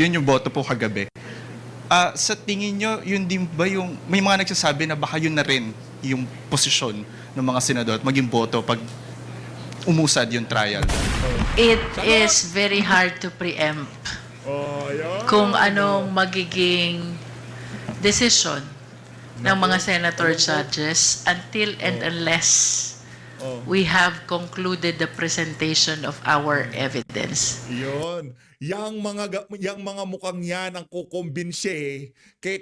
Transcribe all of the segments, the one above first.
Yun yung boto po kagabi. Sa tingin nyo, yun din ba yung, may mga nagsasabi na baka yun na rin yung posisyon ng mga senador at maging boto pag umusad yung trial? It is very hard to preempt kung anong magiging decision ng mga senator judges until and unless we have concluded the presentation of our evidence. Yun. Yang mga mukhang yan ang kukumbinse kay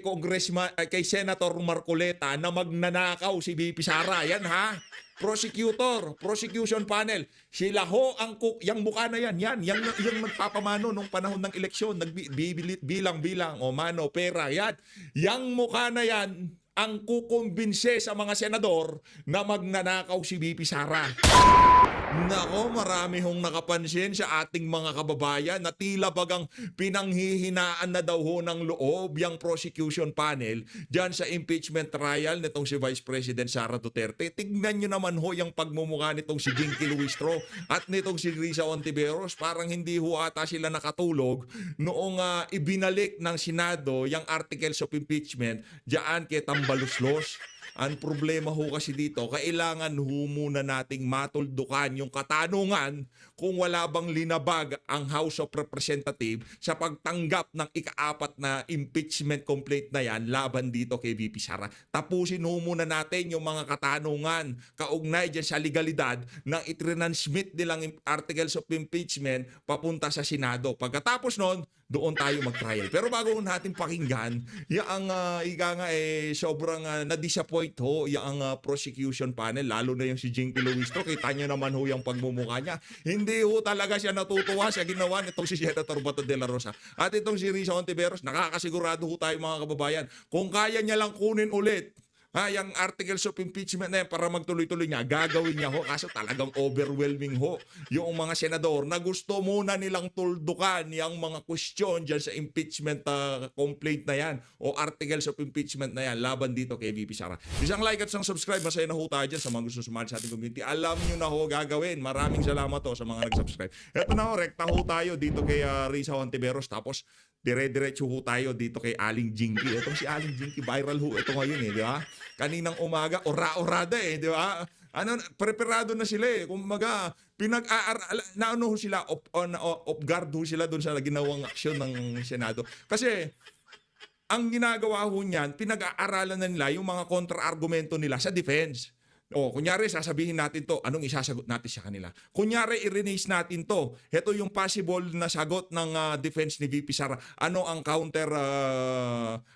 kay Senator Marcoleta na magnanakaw si VP Sara. Yan ha. Prosecution panel. Sila ho ang yang mukha na yan. Yang magpapamano nung panahon ng eleksyon, bilang-bilang o mano, pera, yan. Yang mukha na yan ang kukumbinse sa mga senador na magnanakaw si VP Sara. Nako, marami hong nakapansin sa ating mga kababayan na tila bagang pinanghihinaan na daw ho ng loob yung prosecution panel dyan sa impeachment trial nitong si Vice President Sara Duterte. Tignan nyo naman ho yung pagmumukha nitong si Jinky Luistro at nitong si Risa Ontiveros. Parang hindi ho ata sila nakatulog noong ibinalik ng Senado yung articles of impeachment dyan kay Tambaluslos. Ang problema ho kasi dito, kailangan ho muna nating matuldukan yung katanungan kung wala bang linabag ang House of Representatives sa pagtanggap ng ika-4 na impeachment complaint na yan laban dito kay VP Sara. Tapusin ho muna natin yung mga katanungan kaugnay dyan sa legalidad ng itransmit nilang articles of impeachment papunta sa Senado. Pagkatapos nun, doon tayo mag-trial. Pero bago natin pakinggan, yung sobrang na-disappoint ho yung prosecution panel, lalo na yung si Jinky Luistro. Kita nyo naman ho yung pagmumukha niya. Hindi ho talaga siya natutuwa sa ginawa nitong si Senator Bato de la Rosa. At itong si Risa Ontiveros, nakakasigurado ho tayo mga kababayan, kung kaya niya lang kunin ulit yung articles of impeachment na yan para magtuloy-tuloy niya, gagawin niya ho. Kaso talagang overwhelming ho yung mga senador na gusto muna nilang tuldukan yung mga question dyan sa impeachment complaint na yan o articles of impeachment na yan laban dito kay VP Sara. Isang like at isang subscribe, masaya na ho tayo dyan sa mga gusto sumali sa ating community. Alam nyo na ho gagawin. Maraming salamat ho sa mga nag-subscribe. Eto na ho, rekta ho tayo dito kay Risa Ontiveros. Tapos dire-diretso ho tayo dito kay Aling Jinky. Itong si Aling Jinky, viral ho ito ngayon di ba? Kaninang umaga, ora-orada di ba? Preparado na sila Kumbaga, naano ho sila, off guard ho sila doon sa ginawang aksyon ng Senado. Kasi, ang ginagawa ho niyan, pinag-aaralan na nila yung mga kontra-argumento nila sa defense. Kunyari, sasabihin natin to, anong isasagot natin sa kanila? Kunyari, i-release natin to. Ito yung possible na sagot ng defense ni VP Sara. Ano ang counter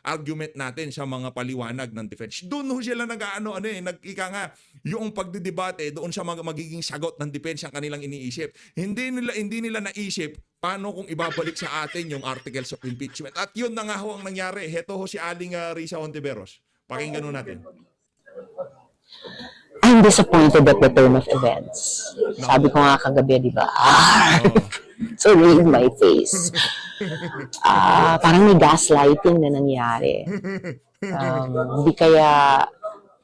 argument natin sa mga paliwanag ng defense? Doon ho sila nag-ika nga, yung pagdidebate doon sa mga magiging sagot ng defense ang kanilang iniisip. Hindi nila naisip paano kung ibabalik sa atin yung articles of impeachment. At yun na nga ho ang nangyari. Ito ho si Aling Risa Ontiveros. Pakinggan ho natin. I'm disappointed at the turn of events. Sabi ko nga kagabi, di ba? So read my face. Parang may gaslighting na nangyari. Hindi kaya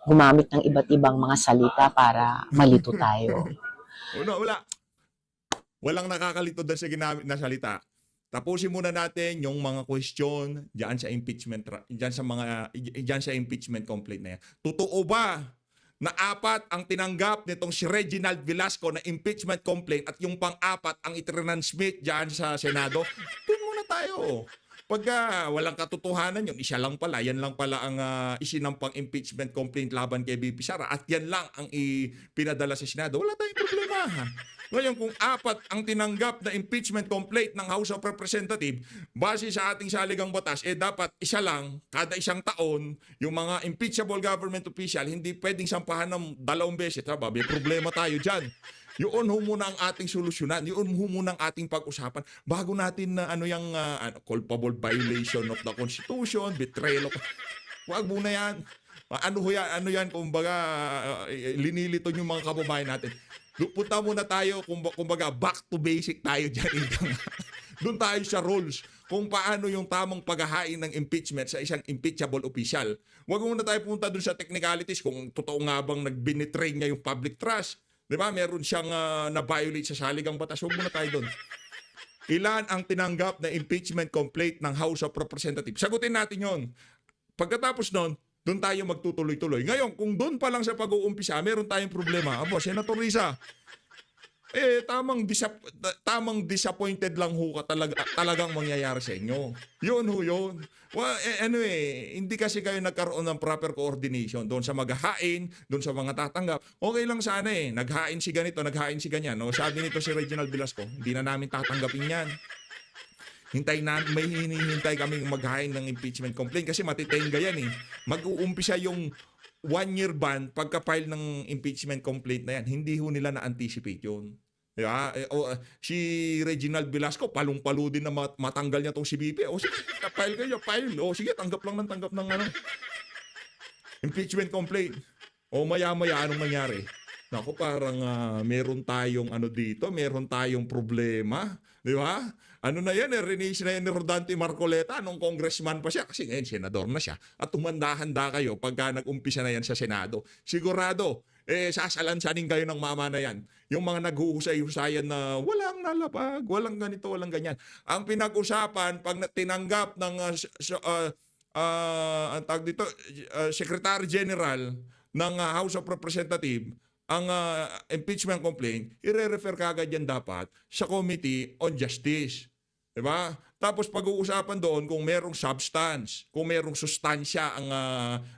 gumamit ng iba't ibang mga salita para malito tayo. Walang nakakalito doon sa ginamit na salita. Tapusin muna natin yung mga question diyan sa impeachment, diyan sa impeachment complaint na yan. Totoo ba na 4 ang tinanggap nitong si Reginald Velasco na impeachment complaint at yung pang-4 ang itransmit dyan sa Senado? Doon muna tayo. Pagka walang katotohanan yun, isa lang pala, yan lang pala ang isinampang impeachment complaint laban kay VP Sara at yan lang ang pinadala sa Senado, wala tayong problema. Ngayon, kung 4 ang tinanggap na impeachment complaint ng House of Representatives, base sa ating saligang batas, dapat isa lang, kada isang taon, yung mga impeachable government official, hindi pwedeng sampahan ng 2 beses. May problema tayo dyan. Yun ho muna ang ating solusyonan. Yun ho muna ang ating pag-usapan bago natin na culpable violation of the Constitution, betrayal of... Wag muna yan. Ano yan, kumbaga, linilito yung mga kababayan natin. Punta muna tayo, kumbaga, back to basic tayo dyan. Doon tayo sa rules kung paano yung tamang paghahain ng impeachment sa isang impeachable official. Huwag muna tayo punta doon sa technicalities kung totoo nga bang nagbinitray niya yung public trust. Di ba? Meron siyang na-violate sa saligang batas. Huwag muna tayo doon. ilan ang tinanggap na impeachment complaint ng House of Representatives? Sagutin natin yon. Pagkatapos nun, doon tayo magtutuloy-tuloy. Ngayon, kung doon pa lang sa pag-uumpisa, meron tayong problema. Abo, Senator Risa, tamang disappointed lang ho ka talagang mangyayari sa inyo. Yun ho yun. Well, hindi kasi kayo nagkaroon ng proper coordination doon sa maghahain, doon sa mga tatanggap. Okay lang sana naghain si ganito, naghain si ganyan. No? Sabi nito si Reginald Velasco, hindi na namin tatanggapin yan. May hinihintay kaming maghain ng impeachment complaint kasi matitenga yan Mag-uumpisa yung 1-year ban pagka-file ng impeachment complaint na yan. Hindi ho nila na-anticipate yun. Yeah, si Reginald Velasco, palong-palo din na matanggal niya tong si BP. Sige, file kayo, file. Sige, tanggap ng impeachment complaint. Maya-maya, anong nangyari? Naku, parang meron tayong dito, meron tayong problema. Di ba? Ano na yan, release na yan ni Rodante Marcoleta nung congressman pa siya. Kasi ngayon, senador na siya. At tumanda-handa kayo pagka nag-umpisa na yan sa Senado. Sigurado, sasalansanin kayo ng mama na yan. Yung mga naghuhusay-husayan na walang nalapag, walang ganito, walang ganyan. Ang pinag-usapan, pag tinanggap ng ang tawag dito, Secretary General ng House of Representatives, ang impeachment complaint, i-refer kagad yan dapat sa Committee on Justice. Diba? Tapos pag-uusapan doon kung merong substance, kung merong sustansya,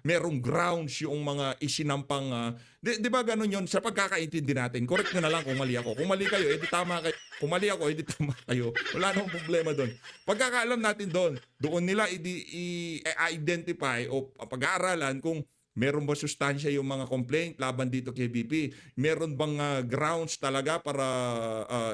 merong grounds yung mga isinampang... di ba ganun yun? Sa pagkakaintindi natin, correct nyo na lang kung mali ako. Kung mali kayo, edi tama kayo. Kung mali ako, edi tama kayo. Wala namang problema doon. Pagkakaalam natin doon nila i-identify o pag-aaralan kung meron ba sustansya yung mga complaint laban dito kay BP? Meron bang grounds talaga para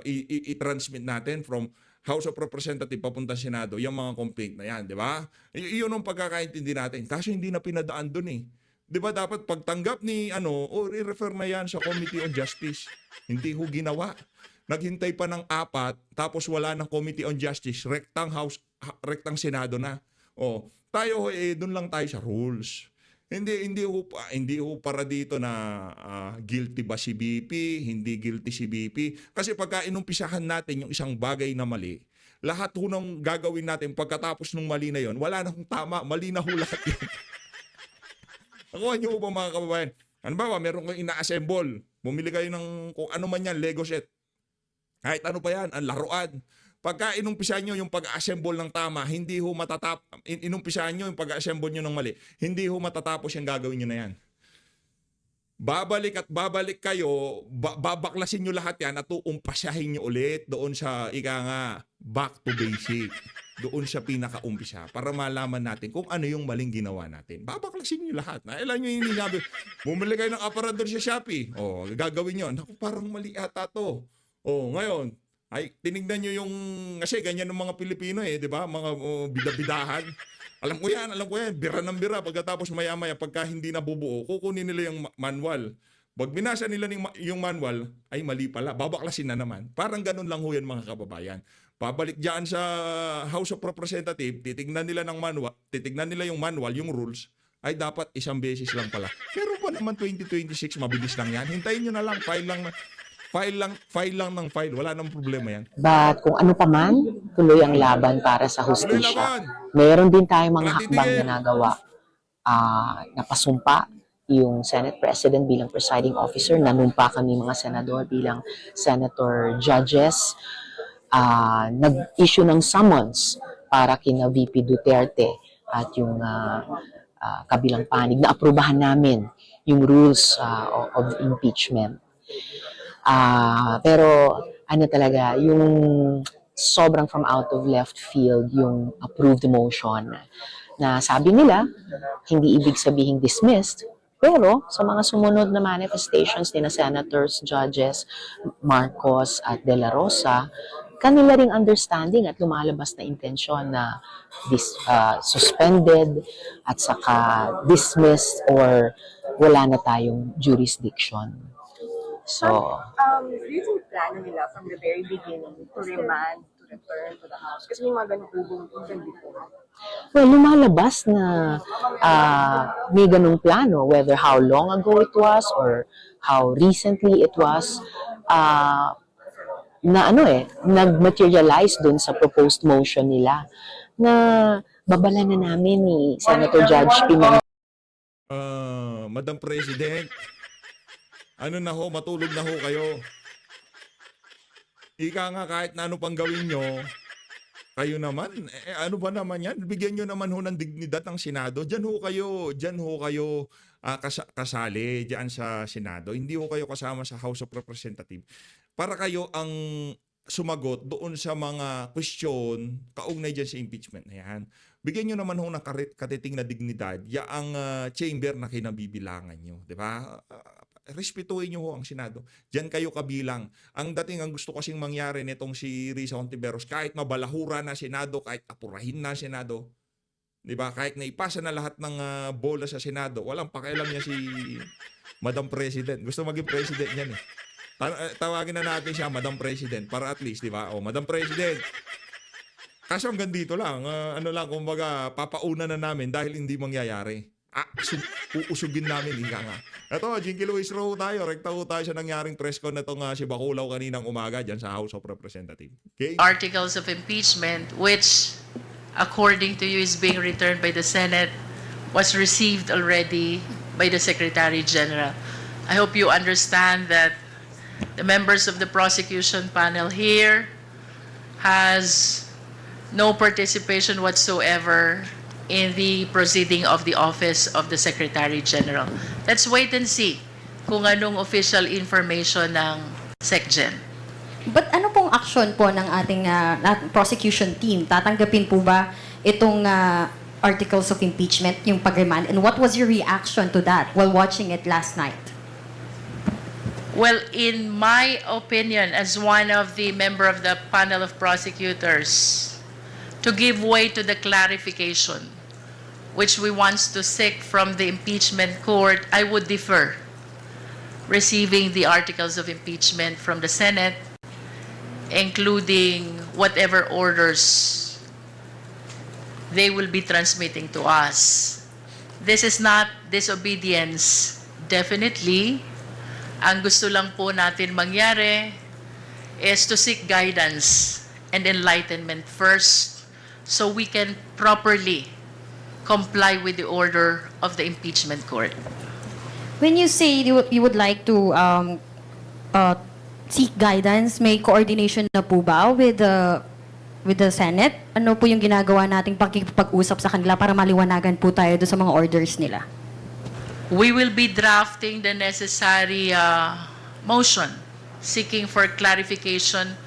i-transmit natin from House of Representatives papunta Senado, yung mga complaint na yan, di ba? Iyon ang pagkakaintindi natin. Kaso hindi na pinadaan doon Di ba dapat pagtanggap ni i-refer na yan sa Committee on Justice. Hindi ho ginawa. Naghintay pa ng 4, tapos wala ng Committee on Justice, rektang Senado na. Tayo doon lang tayo sa rules. Hindi ho para dito na guilty ba si BP, hindi guilty si BP. Kasi pagka inumpisahan natin yung isang bagay na mali, lahat ho nang gagawin natin pagkatapos ng mali na yon, wala na hong tama, mali na ho lahat yun. Nakuha niyo ho ba mga kababayan? Ano ba, meron kayong ina-assemble, bumili kayo ng kung ano man yan, Lego set. Kahit ano pa yan, ang laruan. Pagka inumpisahan nyo yung pag-assemble ng tama, hindi ho inumpisahan nyo yung pag-assemble nyo ng mali, hindi ho matatapos yung gagawin nyo na yan. Babalik at babalik kayo, babaklasin nyo lahat yan at uumpasahin nyo ulit doon sa back to basic. Doon sa pinaka-umpisa para malaman natin kung ano yung maling ginawa natin. Babaklasin nyo lahat. Nailan nyo yung sinabi, bumili kayo ng aparador sa Shopee. Gagawin nyo. Naku, parang mali ata to. Ngayon, ay tinignan nyo yung kasi ganyan ng mga Pilipino di ba? Mga bidabidahan. Alam ko yan, bira ng bira pagkatapos maya-maya pagka hindi nabubuo, kukunin nila yung manual. Pag binasa nila yung manual, ay mali pala, babaklasin na naman. Parang ganun lang ho yan mga kababayan. Pabalik diyan sa House of Representatives, titignan nila yung manual, yung rules, ay dapat isang beses lang pala. Pero pa naman 2026, mabilis lang yan. Hintayin nyo na lang, file lang ng file. Wala nang problema yan. But kung ano pa man, tuloy ang laban para sa hustisya. Meron din tayong mga hakbang na nagawa. Napasumpa yung Senate President bilang presiding officer. Nanumpa kami mga senador bilang senator judges. Nag-issue ng summons para kina VP Duterte at yung kabilang panig na aprubahan namin yung rules of impeachment. Pero ano talaga, yung sobrang from out of left field yung approved motion na sabi nila, hindi ibig sabihing dismissed, pero sa mga sumunod na manifestations ni na senators, judges, Marcos at De La Rosa, kanila ring understanding at lumalabas na intensyon na suspended at saka dismissed or wala na tayong jurisdiction. So, do you think plano nila from the very beginning to remand, to return to the House? Kasi may mga ganun even before. well, lumalabas na may ganung plano, whether how long ago it was or how recently it was. na nag-materialize dun sa proposed motion nila na babala na namin ni Senator Judge Pimentel. Madam President, ano na ho, matulog na ho kayo. Ika nga kahit na ano pang gawin nyo, kayo naman, ano ba naman yan? Bigyan nyo naman ho ng dignidad ng Senado. Diyan ho kayo kasali diyan sa Senado. Hindi ho kayo kasama sa House of Representatives. Para kayo ang sumagot doon sa mga question kaugnay dyan sa impeachment na yan. Bigyan nyo naman ho ng katiting na dignidad yaang chamber na kinabibilangan nyo. Di ba? Respetuhin nyo ho ang Senado. Diyan kayo kabilang. Ang gusto kasing mangyari nitong si Risa Hontiveros, kahit mabalahura na Senado, kahit apurahin na Senado, di ba? Kahit naipasa na lahat ng bola sa Senado, walang pakialam niya si Madam President. Gusto maging President niyan eh. Tawagin na natin siya Madam President para at least, di ba? O, Madam President. Kaso hanggang dito lang, kumbaga, papauna na namin dahil hindi mangyayari. Uusugin namin, ika nga. Ito, Jinky Luis Rowe tayo. Rekta ho tayo sa nangyaring press con na itong si Baculaw kaninang umaga dyan sa House of Representatives. Okay? Articles of impeachment, which, according to you, is being returned by the Senate, was received already by the Secretary General. I hope you understand that the members of the prosecution panel here has no participation whatsoever in the proceeding of the office of the Secretary General. Let's wait and see kung anong official information ng SecGen. But ano pong action po ng ating prosecution team? Tatanggapin po ba itong articles of impeachment, yung pag-remand? And what was your reaction to that while watching it last night? Well, in my opinion, as one of the member of the panel of prosecutors, to give way to the clarification which we want to seek from the impeachment court, I would defer receiving the articles of impeachment from the Senate, including whatever orders they will be transmitting to us. This is not disobedience. Definitely, ang gusto lang po natin mangyari is to seek guidance and enlightenment first so we can properly comply with the order of the impeachment court. When you say you would like to seek guidance, may coordination na po ba with the Senate? Ano po yung ginagawa nating pakikipag-usap sa kanila para maliwanagan po tayo doon sa mga orders nila? We will be drafting the necessary motion seeking for clarification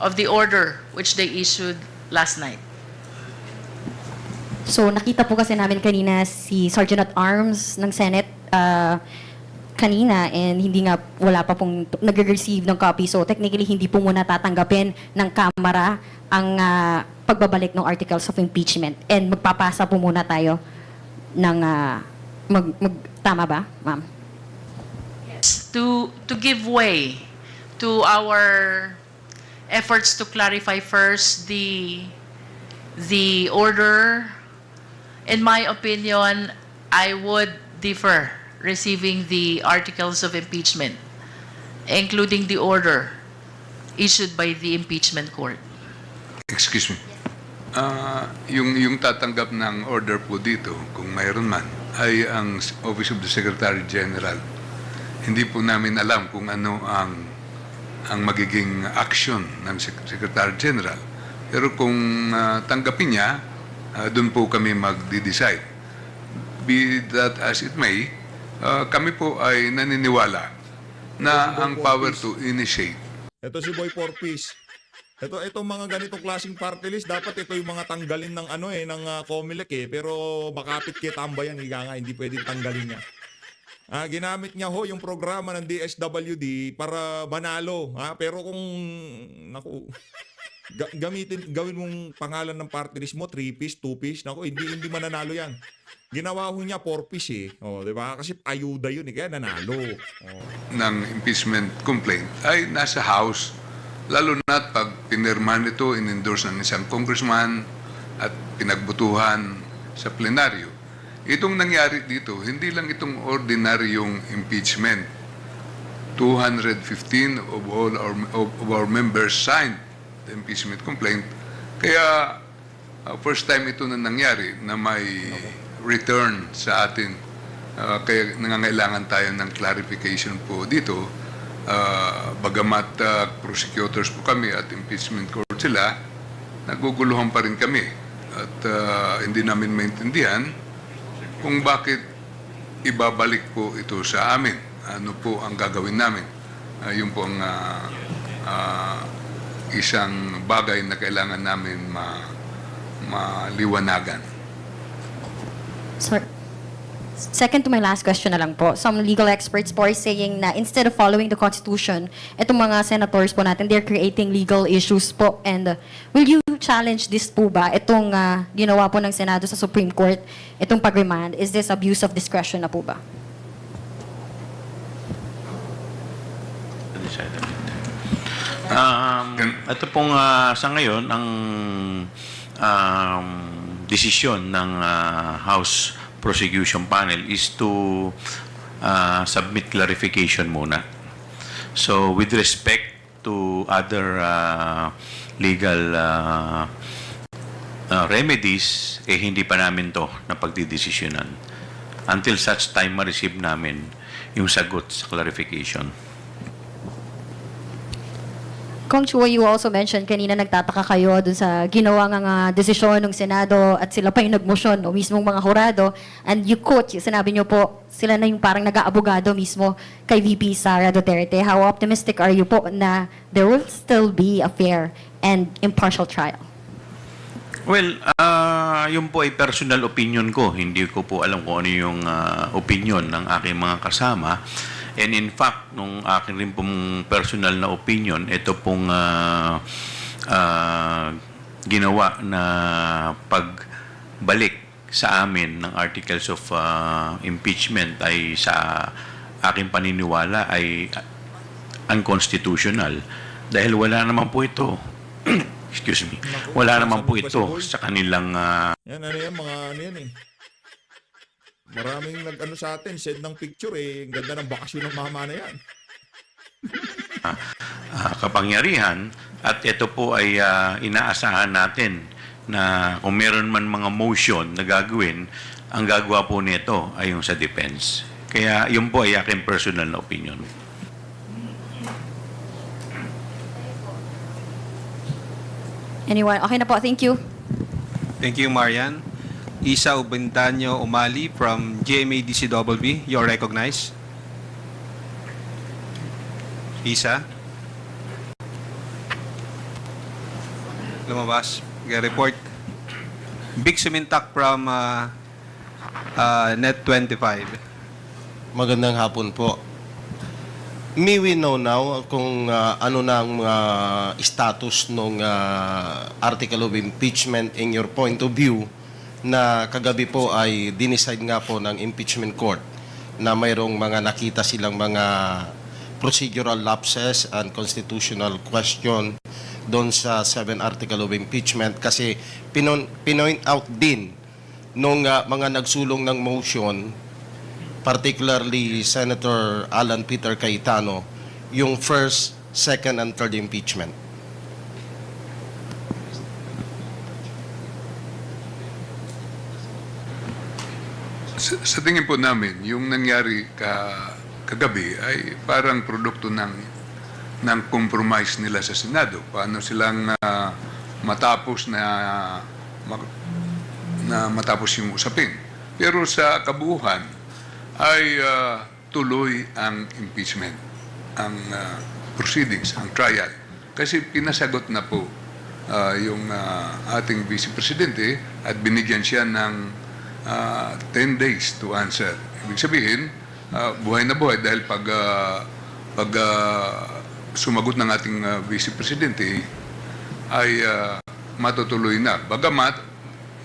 of the order which they issued last night. So nakita po kasi namin kanina si Sergeant at Arms ng Senate kanina and wala pa pong nag-receive ng copy. So technically hindi po muna tatanggapin ng Kamara ang pagbabalik ng articles of impeachment and magpapasa po muna tayo ng tama ba, ma'am? To give way to our efforts to clarify first the order. In my opinion, I would defer receiving the articles of impeachment, including the order issued by the impeachment court. Excuse me. Yung tatanggap ng order po dito, kung mayroon man, ay ang Office of the Secretary General. Hindi po namin alam kung ano ang magiging action ng Secretary General. Pero kung tanggapin niya, doon po kami magde-decide. Be that as it may, kami po ay naniniwala na ang power to initiate. Ito si Boy Porpis. Ito mga ganitong klaseng party list, dapat ito yung mga tanggalin ng ng COMELEC pero makapit kay tambayan, hindi pwedeng tanggalin niya. Ginamit niya ho yung programa ng DSWD para manalo, pero kung gawin mong pangalan ng party list mo 3-piece, 2-piece, hindi mananalo yan. Ginawa ho niya 4-piece di ba? Kasi ayuda yun kaya nanalo. Ng impeachment complaint ay nasa House, lalo na pag pinirmahan ito, in-endorse ng isang congressman at pinagbutuhan sa plenaryo. Itong nangyari dito, hindi lang itong ordinaryong impeachment. 215 of our members signed the impeachment complaint. Kaya first time ito na nangyari na may return sa atin. Kaya nangangailangan tayo ng clarification po dito. Bagamat prosecutors po kami at impeachment court sila, naguguluhan pa rin kami. At hindi namin maintindihan kung bakit ibabalik po ito sa amin. Ano po ang gagawin namin? Yun po ang isang bagay na kailangan namin maliwanagan. Sir, second to my last question na lang po. Some legal experts po are saying na instead of following the Constitution, itong mga senators po natin, they're creating legal issues po. And will you challenge this po ba? Itong ginawa po ng Senado sa Supreme Court, itong pag-remand, is this abuse of discretion na po ba? Ito pong sa ngayon, ang desisyon ng House Prosecution Panel is to submit clarification muna. So, with respect to other legal remedies, hindi pa namin to na pagdidesisyonan until such time ma-receive namin yung sagot sa clarification. Kong Chua, you also mentioned kanina nagtataka kayo dun sa ginawa nga desisyon ng Senado at sila pa yung nagmosyon o mismong mga hurado. And you quote, sinabi nyo po, sila na yung parang nag-aabogado mismo kay VP Sara Duterte. How optimistic are you po na there will still be a fair and impartial trial? Well, yun po ay personal opinion ko. Hindi ko po alam kung ano yung opinion ng aking mga kasama. And in fact, nung akin rin pong personal na opinion, ito pong ginawa na pagbalik sa amin ng articles of impeachment ay sa aking paniniwala ay unconstitutional. Dahil wala naman po ito, excuse me, wala naman po ito sa kanilang Yan, ano yan, mga ano yan eh. Maraming nag-ano sa atin, send ng picture eh. Ang ganda ng bakasyon ng mama na yan. kapangyarihan at ito po ay inaasahan natin na kung meron man mga motion na gagawin, ang gagawa po nito ay yung sa defense. Kaya yun po ay aking personal na opinion. Anyone? Okay na po, thank you. Thank you, Marian. Isa Ubendanyo Umali from GMA-DCWB. You're recognized. Isa. Lumabas. Report. Big Sumintak from Net25. Magandang hapon po. May we know now kung ano na ang status ng article of impeachment in your point of view na kagabi po ay dinicide nga po ng impeachment court na mayroong mga nakita silang mga procedural lapses and constitutional question doon sa 7 article of impeachment kasi pinoint out din nung mga nagsulong ng motion, particularly Senator Alan Peter Cayetano, yung first, second, and third impeachment. Sa tingin po namin, yung nangyari kagabi ay parang produkto ng compromise nila sa Senado. Paano silang matapos matapos yung usapin. Pero sa kabuuan ay tuloy ang impeachment, ang proceedings, ang trial. Kasi pinasagot na po yung ating Vice Presidente at binigyan siya ng 10 days to answer. Ibig sabihin, buhay na buhay dahil pag sumagot ng ating Vice Presidente ay matutuloy na. Bagamat,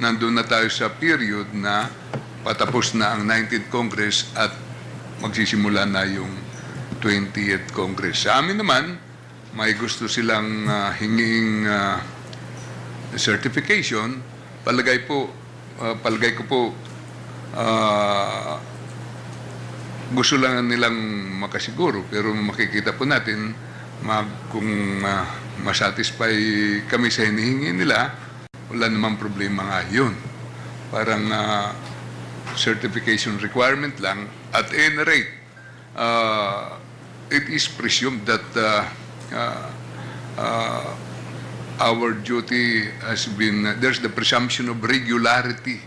nandun na tayo sa period na patapos na ang 19th Congress at magsisimula na yung 20th Congress. Sa amin naman, may gusto silang hinging certification. Palagay ko po gusto lang nilang makasiguro, pero makikita po natin kung masatisfy kami sa hinihingi nila, wala namang problema nga yun. Parang certification requirement lang. At any rate, it is presumed that our duty has been, there's the presumption of regularity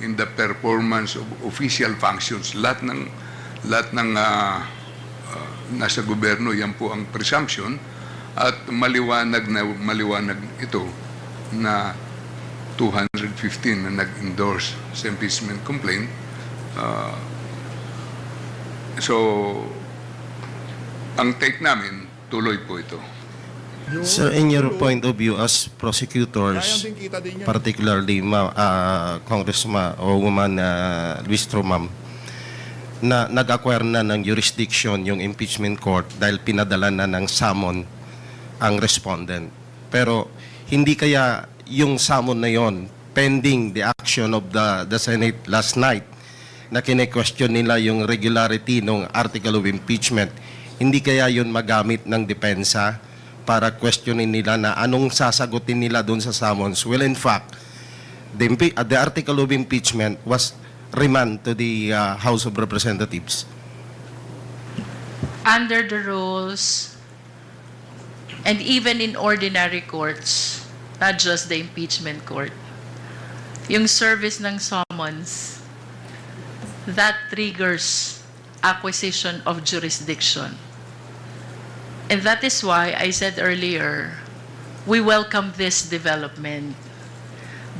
in the performance of official functions. Lahat ng nasa gobyerno, yan po ang presumption. At maliwanag ito na 215 na nag-endorse sa impeachment complaint. So, ang take namin, tuloy po ito. Sir, in your point of view as prosecutors, Sayang din kita din yan. particularly Congressman o Woman Luis Trumam, na nag-acquire na ng jurisdiction yung impeachment court dahil pinadala na ng summon ang respondent. Pero hindi kaya yung summon na yon pending the action of the Senate last night na kine-question nila yung regularity ng article of impeachment, hindi kaya yun magamit ng depensa para questionin nila na anong sasagutin nila doon sa summons? Well, in fact, the article of impeachment was remand to the House of Representatives. Under the rules, and even in ordinary courts, not just the impeachment court, yung service ng summons, that triggers acquisition of jurisdiction. And that is why I said earlier, we welcome this development.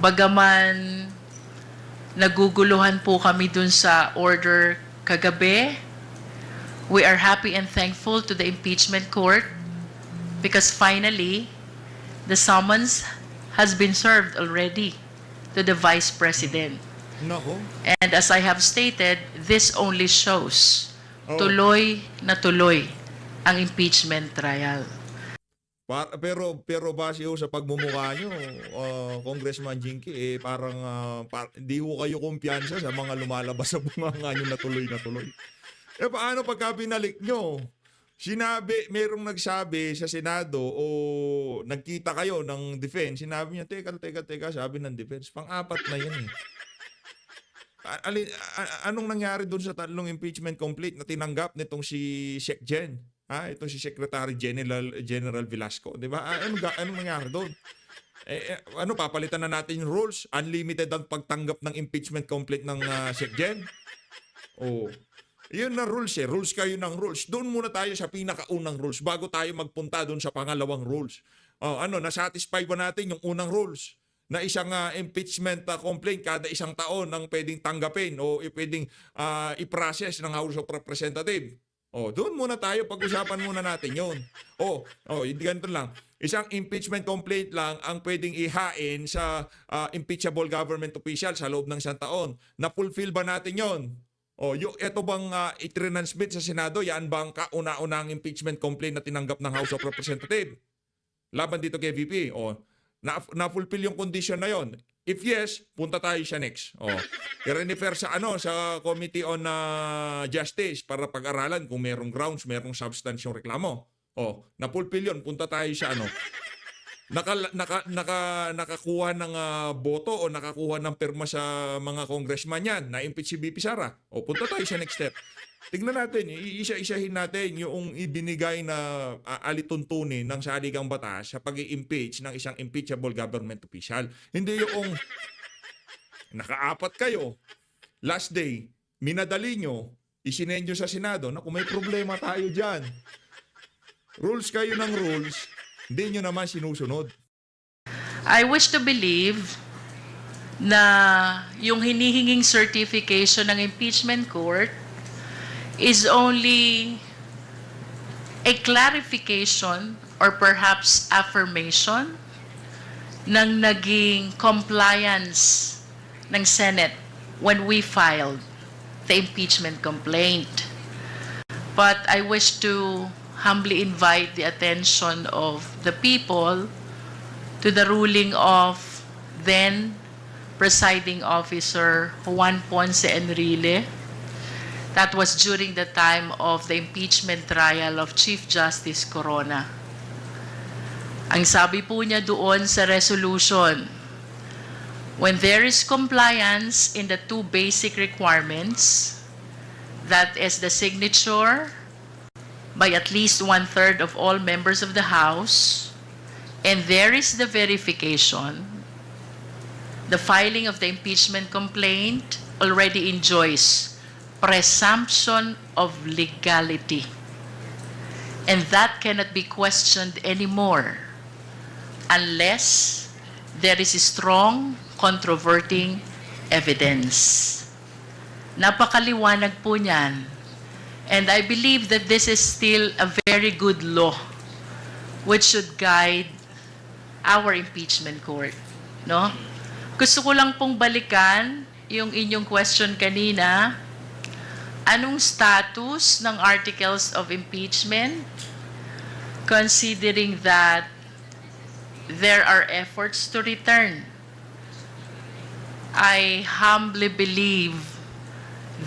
Bagaman naguguluhan po kami dun sa order kagabi, we are happy and thankful to the impeachment court because finally, the summons has been served already to the Vice President. Nako. And as I have stated, this only shows Oh. tuloy na tuloy ang impeachment trial. Pero base ho sa pagmumukha nyo, Congressman Jinky, parang di ho kayo kumpiyansa sa mga lumalabas sa bunganga nyo na tuloy na tuloy. Paano pagka binalik nyo? Merong nagsabi sa Senado o nagkita kayo ng defense, sinabi niya, teka, sabi ng defense, pang-apat na yan eh. Anong nangyari doon sa tatlong impeachment complete na tinanggap nitong si Sec Gen? Ito si Secretary General Velasco, 'di ba? Anong nangyari doon? Papalitan na natin yung rules, unlimited ang pagtanggap ng impeachment complete ng Sec Gen. Oh. 'Yun na rules eh. Rules kayo ng rules. Doon muna tayo sa pinakaunang rules bago tayo magpunta doon sa pangalawang rules. Na-satisfy ba natin yung unang rules? Na isang impeachment complaint kada isang taon ang pwedeng tanggapin o pwedeng i-process ng House of Representatives. Doon muna tayo, pag-usapan muna natin yun. Ganito lang. Isang impeachment complaint lang ang pwedeng ihain sa impeachable government official sa loob ng isang taon. Na-fulfill ba natin yon? Ito bang i-transmit sa Senado, yan bang kauna-unang impeachment complaint na tinanggap ng House of Representatives? Laban dito kay VP. Na-fulfill yung condition na yon. If yes, punta tayo sa next. I-refer sa Committee on Justice para pag-aralan kung merong grounds, merong substance yung reklamo. Na-fulfill yun, punta tayo sa nakakuha ng boto o nakakuha ng pirma sa mga congressman yan, na-impeach si VP Sara. Punta tayo sa next step. Tignan natin, isa-isahin natin yung ibinigay na alituntunin ng saligang batas sa pag-i-impeach ng isang impeachable government official. Hindi yung nakaapat kayo, last day, minadali nyo, isinend nyo sa Senado, na kung may problema tayo dyan. Rules kayo ng rules, hindi nyo naman sinusunod. I wish to believe na yung hinihinging certification ng impeachment court is only a clarification or perhaps affirmation ng naging compliance ng Senate when we filed the impeachment complaint. But I wish to humbly invite the attention of the people to the ruling of then Presiding Officer Juan Ponce Enrile That was during the time of the impeachment trial of Chief Justice Corona. Ang sabi po niya doon sa resolution, when there is compliance in the two basic requirements, that is the signature by at least 1/3 of all members of the House, and there is the verification, the filing of the impeachment complaint already enjoys presumption of legality. And that cannot be questioned anymore unless there is strong controverting evidence. Napakaliwanag po niyan. And I believe that this is still a very good law which should guide our impeachment court. No? Gusto ko lang pong balikan yung inyong question kanina. Anong status ng articles of impeachment considering that there are efforts to return? I humbly believe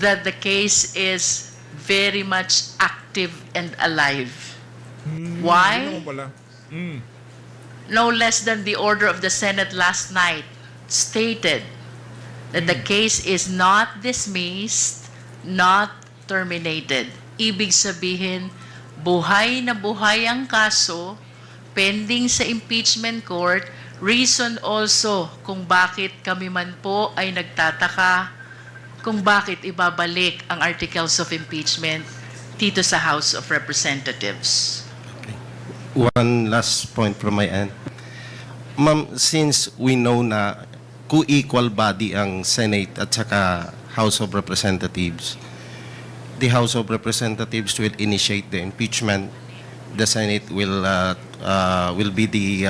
that the case is very much active and alive. Why? Ano pala? No less than the order of the Senate last night stated that the case is not dismissed, not terminated. Ibig sabihin, buhay na buhay ang kaso, pending sa impeachment court, reason also kung bakit kami man po ay nagtataka kung bakit ibabalik ang articles of impeachment dito sa House of Representatives. One last point from my end. Ma'am, since we know na co-equal body ang Senate at saka House of Representatives, the House of Representatives will initiate the impeachment. The Senate will be the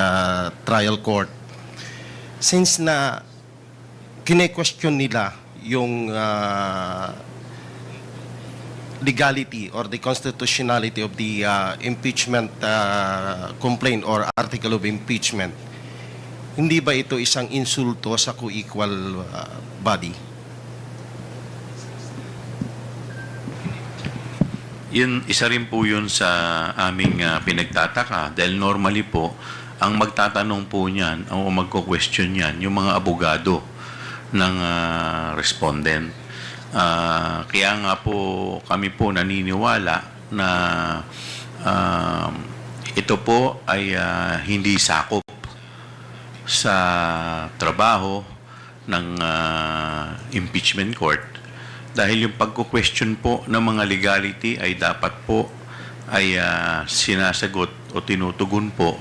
trial court. Since na kine-question nila yung legality or the constitutionality of the impeachment complaint or article of impeachment, hindi ba ito isang insulto sa co-equal body? Yun, isa rin po yun sa aming pinagtataka dahil normally po, ang magtatanong po niyan o magko-question niyan, yung mga abogado ng respondent. Kaya nga po kami po naniniwala na ito po ay hindi sakop sa trabaho ng impeachment court dahil yung pagko-question po ng mga legality ay dapat po ay sinasagot o tinutugon po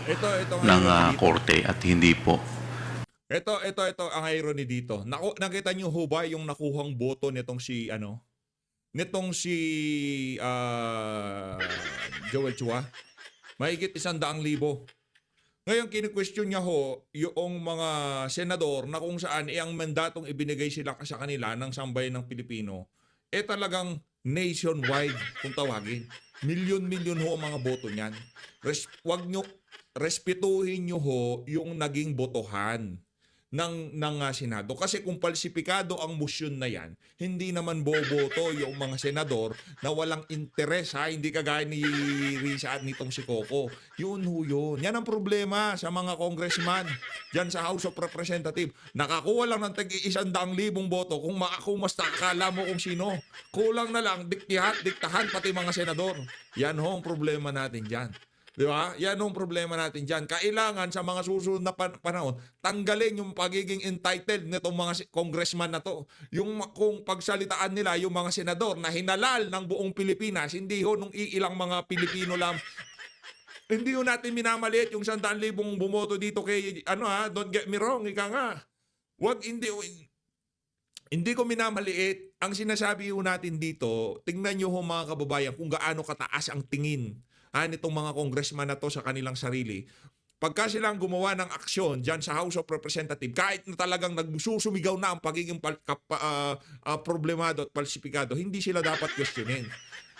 ng korte at hindi po. Ito ang irony dito. Nakita niyo ho ba yung nakuhang boto nitong si Joel Chua? Mahigit 100,000. Ngayon kini-question niya ho yung mga senador na kung saan ang mandatong ibinigay sila sa kanila ng sambayan ng Pilipino talagang nationwide kung tawagin. Milyon-milyon ho ang mga boto niyan. Respetuhin niyo ho yung naging botohan ng Senado. Kasi kung palsipikado ang motion na yan, hindi naman boboto yung mga senador na walang interes, hindi kagaya ni Risa at nitong si Coco. Yun ho yun. Yan ang problema sa mga congressman dyan sa House of Representatives. Nakakuha lang ng tag-100,000 boto kung mas akala mo kung sino. Kulang na lang, diktahan pati mga senador. Yan ho ang problema natin dyan. Di ba? Yan ang problema natin dyan. Kailangan sa mga susunod na panahon, tanggalin yung pagiging entitled nitong mga congressman na to. Yung kung pagsalitaan nila yung mga senador na hinalal ng buong Pilipinas, hindi ho nung iilang mga Pilipino lang. Hindi ho natin minamaliit yung 100,000 bumoto dito kay, don't get me wrong, ika nga. Hindi ko minamaliit. Ang sinasabi ho natin dito, tingnan nyo ho mga kababayan kung gaano kataas ang tingin nitong mga congressman na to sa kanilang sarili. Pagka silang gumawa ng aksyon dyan sa House of Representatives, kahit na talagang nagsusumigaw na ang pagiging problemado at falsifikado, hindi sila dapat questionin.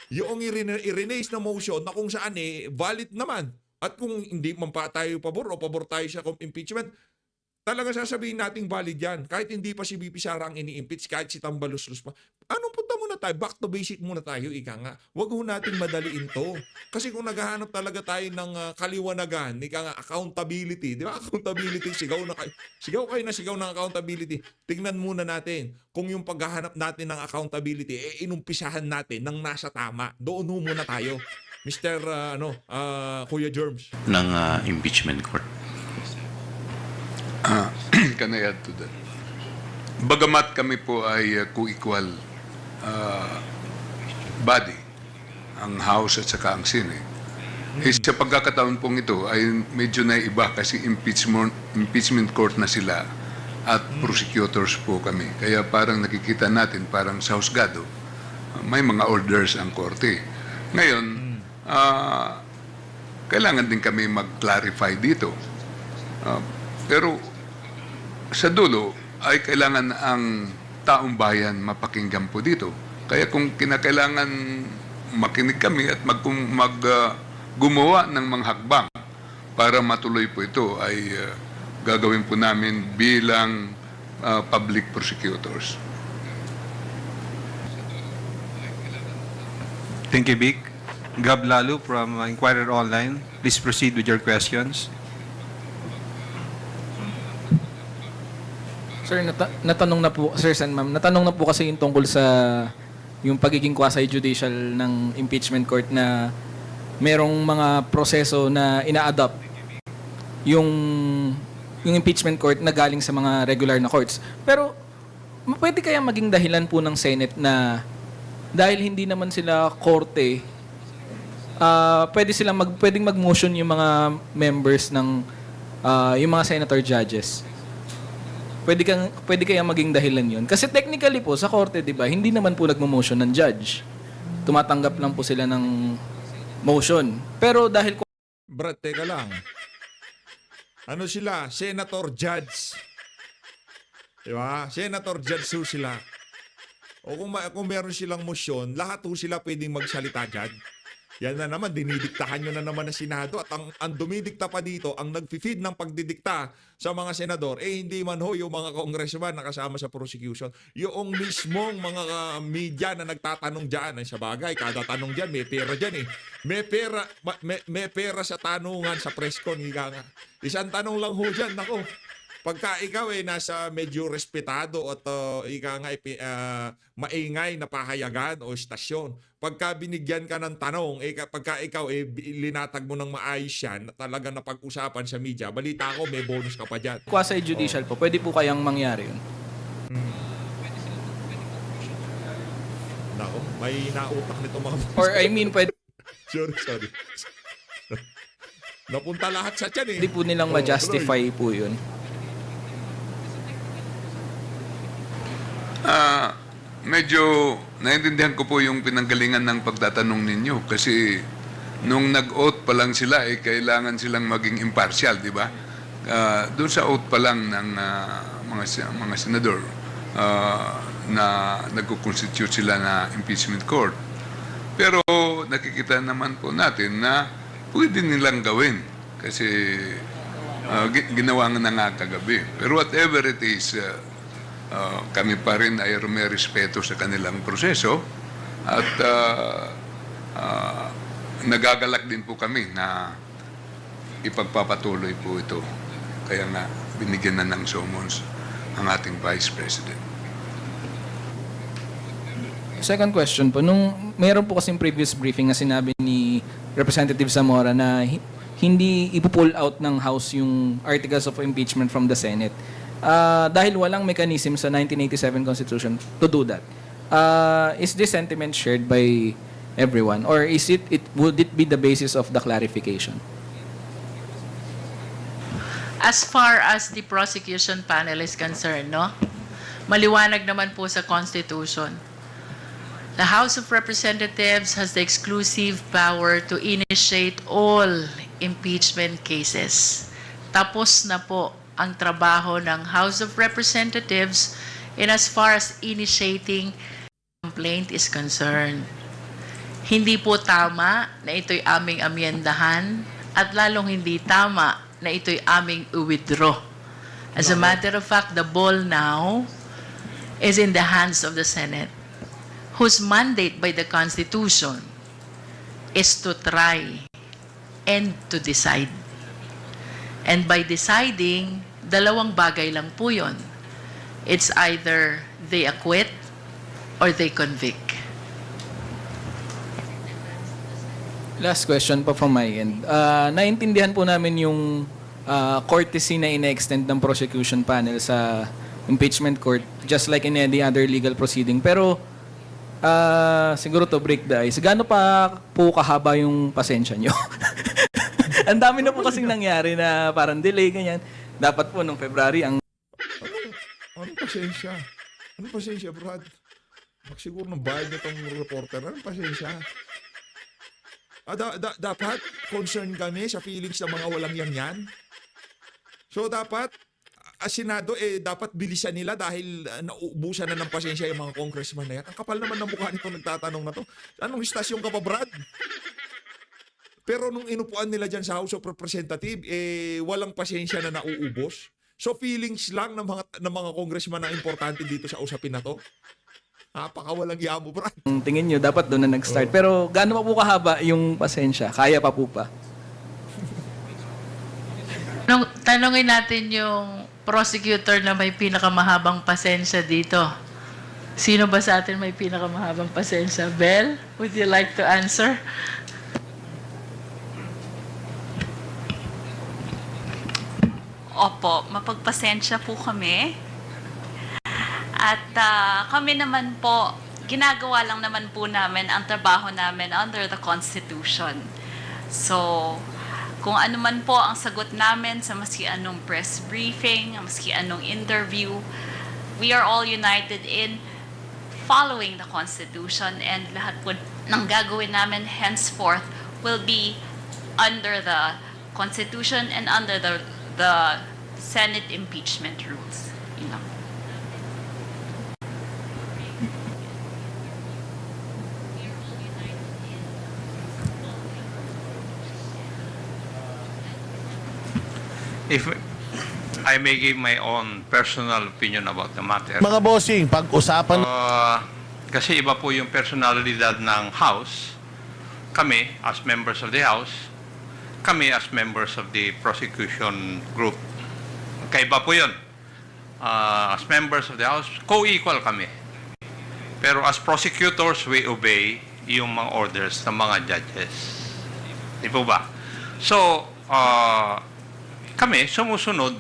Yung i-release na motion na kung saan valid naman. At kung hindi man pa tayo pabor o pabor tayo sa impeachment, talaga sasabihin nating valid yan. Kahit hindi pa si BP Sara ang ini-impeach, kahit si Tambaluslos pa. Anong punta mo na tayo, back to basic muna tayo, ika nga. Huwag ho natin madaliin to. Kasi kung naghahanap talaga tayo ng kaliwanagan, ika nga, accountability, di ba? Accountability, sigaw kayo na sigaw ng accountability. Tingnan muna natin kung yung paghahanap natin ng accountability, inumpisahan natin ng nasa tama. Doon ho muna tayo. Mr. Kuya Germs. Ng impeachment court. Can I add to that? Bagamat kami po ay co-equal body, ang House at saka ang Senate, sa pagkakataon pong ito ay medyo naiba kasi impeachment court na sila at prosecutors po kami. Kaya parang nakikita natin, parang sa husgado, may mga orders ang korte. Ngayon, kailangan din kami mag-clarify dito. Pero sa dulo ay kailangan ang taong bayan mapakinggan po dito. Kaya kung kinakailangan makinig kami at gumawa ng mga hakbang para matuloy po ito ay gagawin po namin bilang public prosecutors. Thank you, Vic. Gab Lalu from Inquirer Online. Please proceed with your questions. Sir, natanong na po, sir and ma'am, natanong na po kasi yung tungkol sa yung pagiging quasi-judicial ng impeachment court na merong mga proseso na ina-adopt yung impeachment court na galing sa mga regular na courts. Pero pwede kaya maging dahilan po ng Senate na dahil hindi naman sila korte, pwedeng mag-motion yung mga members ng yung mga senator judges. Pwede kaya maging dahilan yun. Kasi technically po, sa korte, di ba, hindi naman po nagmo-motion ng judge. Tumatanggap lang po sila ng motion. Pero dahil... Brad, teka lang. Ano sila? Senator judge. Di ba? Senator judge ho sila. O kung meron silang motion, lahat ho sila pwedeng magsalita dyan. Yan na naman, dinidiktahan nyo na naman ng Senado at ang dumidikta pa dito, ang nag-feed ng pagdidikta sa mga senador, hindi man ho yung mga congressman na kasama sa prosecution. Yung mismong mga media na nagtatanong dyan, ay sa bagay, kada tanong dyan, may pera dyan eh. May pera sa tanungan sa press con, nga. Isang tanong lang ho dyan, nako. Pagka ikaw nasa medyo respetado at maingay na pahayagan o istasyon, pagka binigyan ka ng tanong, pagka ikaw linatag mo ng maayos yan, talaga napag-usapan sa media, balita ko may bonus ka pa dyan. Quasi-judicial po, pwede po kayang mangyari yun? Nako, may nautak nito mga... Or I mean, pwede Sorry. Napunta lahat sa tiyan eh. po nilang ma-justify po yun. Medyo naiintindihan ko po yung pinanggalingan ng pagtatanong ninyo kasi nung nag-oath pa lang sila kailangan silang maging impartial, di ba? Doon sa oath pa lang ng mga senador na nagko-constitute sila na impeachment court. Pero nakikita naman po natin na pwede nilang gawin kasi ginawa nga na kagabi. Pero whatever it is, kami pa rin ay may respeto sa kanilang proseso at nagagalak din po kami na ipagpapatuloy po ito. Kaya nga binigyan na ng summons ang ating Vice President. Second question po, nung meron po kasing previous briefing na sinabi ni Representative Zamora na hindi ipo-pull out ng House yung articles of impeachment from the Senate. Dahil walang mechanism sa 1987 Constitution to do that. Is this sentiment shared by everyone? Or would it be the basis of the clarification? As far as the prosecution panel is concerned, no? Maliwanag naman po sa Constitution. The House of Representatives has the exclusive power to initiate all impeachment cases. Tapos na po ang trabaho ng House of Representatives in as far as initiating complaint is concerned. Hindi po tama na ito'y aming amyendahan at lalong hindi tama na ito'y aming withdraw. As a matter of fact, the ball now is in the hands of the Senate. whose mandate by the Constitution is to try and to decide. And by deciding, dalawang bagay lang po yun. It's either they acquit or they convict. Last question po from my end. Naintindihan po namin yung courtesy na ine-extend ng prosecution panel sa impeachment court, just like in any other legal proceeding. Pero siguro to break the ice, gaano pa po kahaba yung pasensya nyo? Ang dami na po kasing nangyari na parang delay, ganyan. Dapat po nung February ang... Anong pasensya? Anong pasensya, Brad? Siguro ng bayad nitong reporter. Anong pasensya? Dapat concern kami sa feelings ng mga walang yan. So dapat, Senado, dapat bilisan nila dahil nauubusan na ng pasensya yung mga congressman na yan. Ang kapal naman ng mukha nito nagtatanong na to. Anong istasyon ka pa, Brad? Pero nung inupuan nila dyan sa House of Representatives, walang pasensya na nauubos. So feelings lang ng mga congressman na importante dito sa usapin na to. Napakawalang yamo, Brad. Tingin nyo, dapat doon na nag-start. Pero gaano pa po kahaba yung pasensya? Kaya pa po pa? Tanungin natin yung prosecutor na may pinakamahabang pasensya dito. Sino ba sa atin may pinakamahabang pasensya? Bel, would you like to answer? Opo, mapagpasensya po kami. At kami naman po, ginagawa lang naman po namin ang trabaho namin under the Constitution. So, kung ano man po ang sagot namin sa maski anong press briefing, maski anong interview, we are all united in following the Constitution, and lahat po ng gagawin namin henceforth will be under the Constitution and under the Senate impeachment rules. You know. If I may give my own personal opinion about the matter. Mga bossing, pag-usapan Kasi iba po yung personalidad ng House. Kami, as members of the House, kami as members of the prosecution group. Kaiba po yun. As members of the House, co-equal kami. Pero as prosecutors, we obey yung mga orders ng mga judges. Di po ba? So, kami sumusunod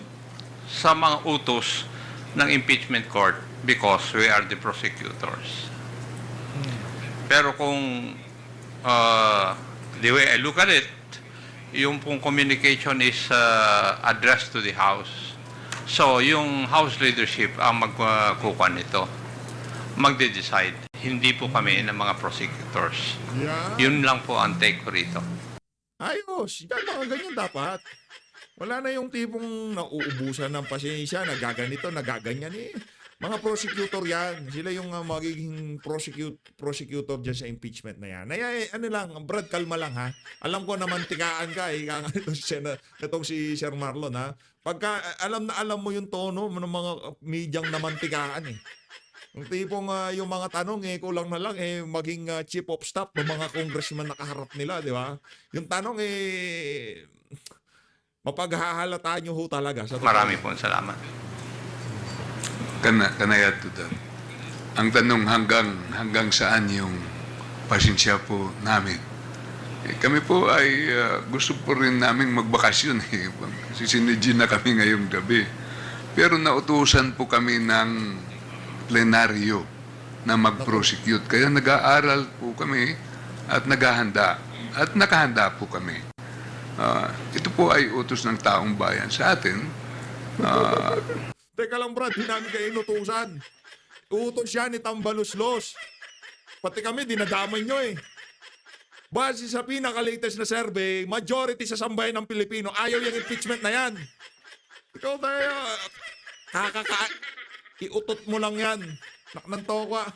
sa mga utos ng impeachment court because we are the prosecutors. Pero kung the way I look at it, yung pong communication is addressed to the House. So, yung House leadership ang magkukuha nito. Magde-decide. Hindi po kami ng mga prosecutors. Yeah. Yun lang po ang take ko rito. Ayos. Yan, mga ganyan dapat. Wala na yung tipong nauubusan ng pasensya, nagaganito, nagaganyan eh. Mga prosecutor yan. Sila yung magiging prosecutor dyan sa impeachment na yan. Ano lang, Brad, kalma lang ha. Alam ko na mantikaan ka eh. Itong si Sir Marlon ha. Pagka alam mo yung tono ng mga medyang namantikaan eh. Yung tipong yung mga tanong kulang na lang maging chief of staff ng mga congressman nakaharap nila, di ba? Yung tanong mapaghahalata nyo ho talaga. Marami po salamat. Can I add to that? Ang tanong hanggang saan yung pasensya po namin? Kami po ay gusto po rin namin magbakasyon eh. Kasi sinidji na kami ngayong gabi. Pero nautusan po kami ng plenaryo na mag-prosecute. Kaya nag-aaral po kami at naghahanda. At nakahanda po kami. Ito po ay utos ng taong bayan sa atin. Teka lang, Brad, hindi namin kayo inutusan. Utos yan ni Tambaluslos. Pati kami, dinadamay nyo eh. Base sa pinaka-latest na survey, majority sa sambayan ng Pilipino, ayaw yung impeachment na yan. Ikaw tayo, iutot mo lang yan. Naknanto ka.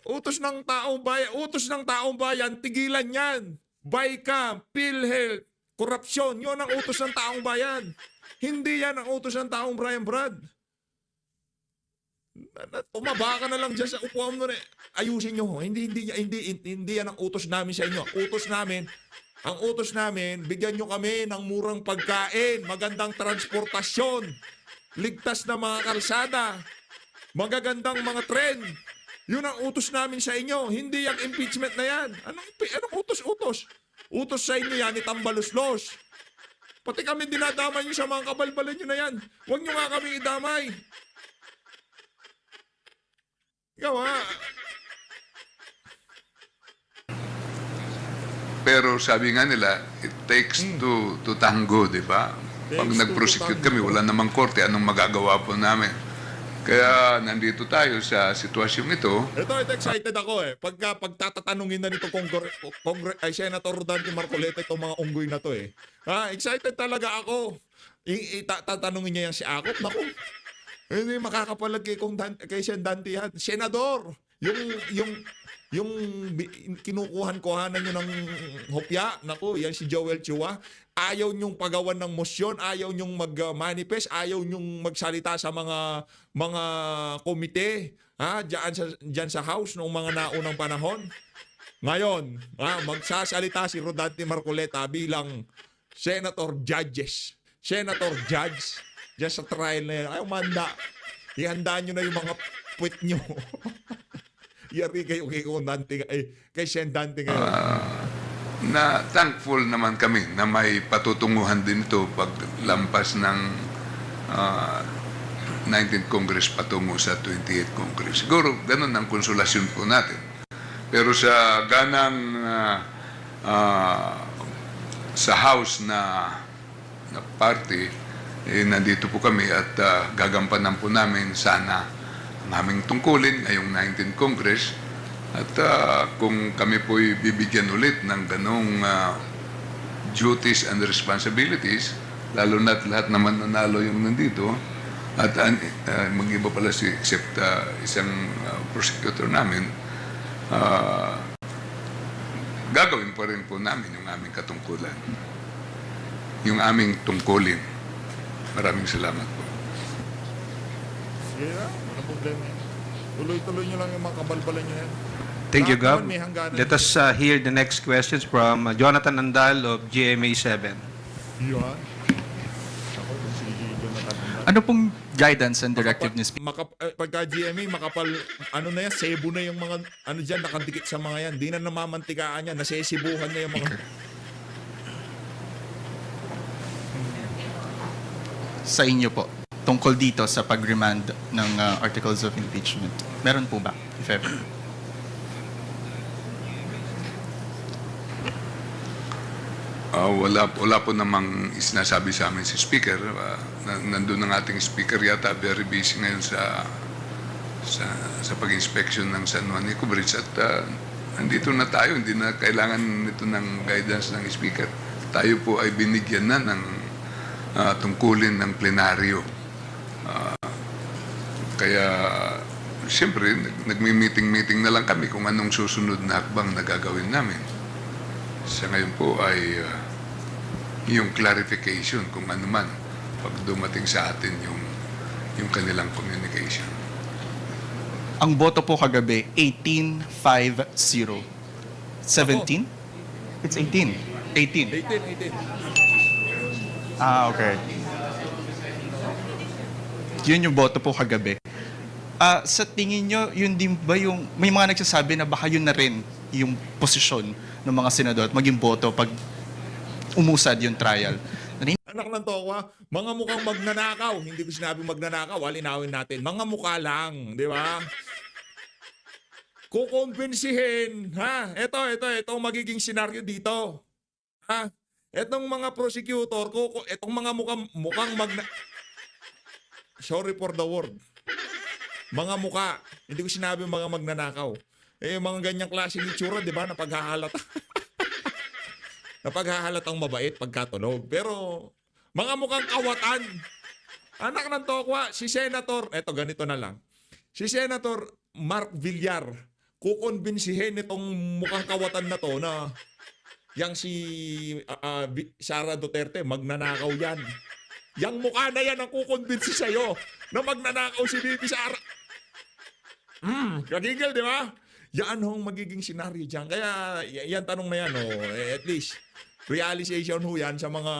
Utos ng taong bayan, tigilan yan. Baycam, PhilHealth, korupsyon, yun ang utos ng taong bayan. Hindi yan ang utos ng taong Brad. Tumaba ka na lang dyan sa upuan mo. Ayusin nyo. Hindi yan ang utos namin sa inyo. Ang utos namin, bigyan nyo kami ng murang pagkain, magandang transportasyon, ligtas na mga kalsada, magagandang mga tren. Yun ang utos namin sa inyo. Hindi yung impeachment na yan. Anong utos-utos? Utos sa inyo yan, itambaluslos. Pati kami dinadamay nyo sa mga kabalbalan nyo na yan. Huwag nyo nga kami idamay. Ikaw ha. Pero sabi nga nila, it takes to tango, di ba? Pag Takes nag-prosecute to kami, wala namang korte, anong magagawa po namin? Kaya nandito tayo sa sitwasyong ito. Ito excited ako eh. Pagtatatanungin na nito Senator Rodante Marcoleta itong mga unggoy na to eh. Excited talaga ako. Tatanungin niya yan si Akop. Naku. Hindi makakapalag kay Sen Dante yan. Senador, yung kinukuhan-kuhanan nyo ng hopya, naku, yan si Joel Chua, ayaw nyong pagawan ng motion, ayaw nyong mag-manifest, ayaw nyong magsalita sa mga komite, dyan sa House noong mga naunang panahon. Ngayon, magsasalita si Rodante Marcoleta bilang Senator Judge, dyan sa trial na yan. Ayaw manda, ihandaan nyo na yung mga puwit nyo. Yari kayo kay Sen Dante ngayon. Na thankful naman kami na may patutunguhan din ito paglampas ng 19th Congress patungo sa 28th Congress. Siguro ganun ang konsolasyon po natin. Pero sa ganang sa House na party, nandito po kami at gagampanan po namin sana ang aming tungkulin ngayong 19th Congress at kung kami po'y bibigyan ulit ng ganong duties and responsibilities, lalo na't lahat naman nanalo yung nandito at mag-iba pala except isang prosecutor namin, gagawin pa rin po namin yung aming katungkulan, yung aming tungkulin. Maraming salamat po. Yeah, walang problema. Tuloy-tuloy nyo lang yung mga kabalbalan nyo yan. Thank you, Lahat Gab. naman may hangganan. Let us hear the next questions from Jonathan Andal of GMA 7. Yan. Ako, si Jonathan. Ano pong guidance and directive ni Pagka GMA, makapal, na yan, sebo na yung mga, dyan, nakadikit sa mga yan. Di na namamantikaan yan, nasisibuhan na yung mga... sa inyo po tungkol dito sa pag-remand ng articles of impeachment? Meron po ba, if ever? Wala po namang sinasabi sa amin si Speaker. Nandun ang ating Speaker yata, very busy ngayon sa pag-inspection ng San Juan Eco Bridge at nandito na tayo, hindi na kailangan nito ng guidance ng Speaker. Tayo po ay binigyan na ng tungkulin ng plenaryo. Kaya siyempre nagmi-meeting na lang kami kung anong susunod na hakbang na gagawin namin. Sa ngayon po ay yung clarification kung ano man pag dumating sa atin yung kanilang communication. Ang boto po kagabi, 18-5-0. 17? It's 18. 18. Okay. Yun yung boto po kagabi. Sa tingin nyo, yun din ba yung... May mga nagsasabi na baka yun na rin yung posisyon ng mga senador at maging boto pag umusad yung trial. Anak ng tokwa, mga mukhang magnanakaw. Hindi ko sinabi magnanakaw, linawin natin. Mga mukha lang, di ba? Kukumbinsihin, ha? Ito ang magiging senaryo dito. Ha? Etong mga prosecutor, etong mga mukhang sorry for the word. Mga mukha. Hindi ko sinabi mga magnanakaw. Mga ganyang klaseng itsura, di ba? Napaghahalata. Napaghahalatang mabait pagkatunog. Pero, mga mukhang kawatan. Anak ng tokwa, si Senator, ganito na lang. Si Senator Mark Villar, kukonbinsihin itong mukhang kawatan na to na yang si Sara Duterte, magnanakaw yan. Yang mukha na yan ang kukonbinsi sa'yo na magnanakaw si Bibi Sara. Kagigil, di ba? Yan ho ang magiging senaryo dyan. Kaya yan tanong na yan, at least realization ho yan sa mga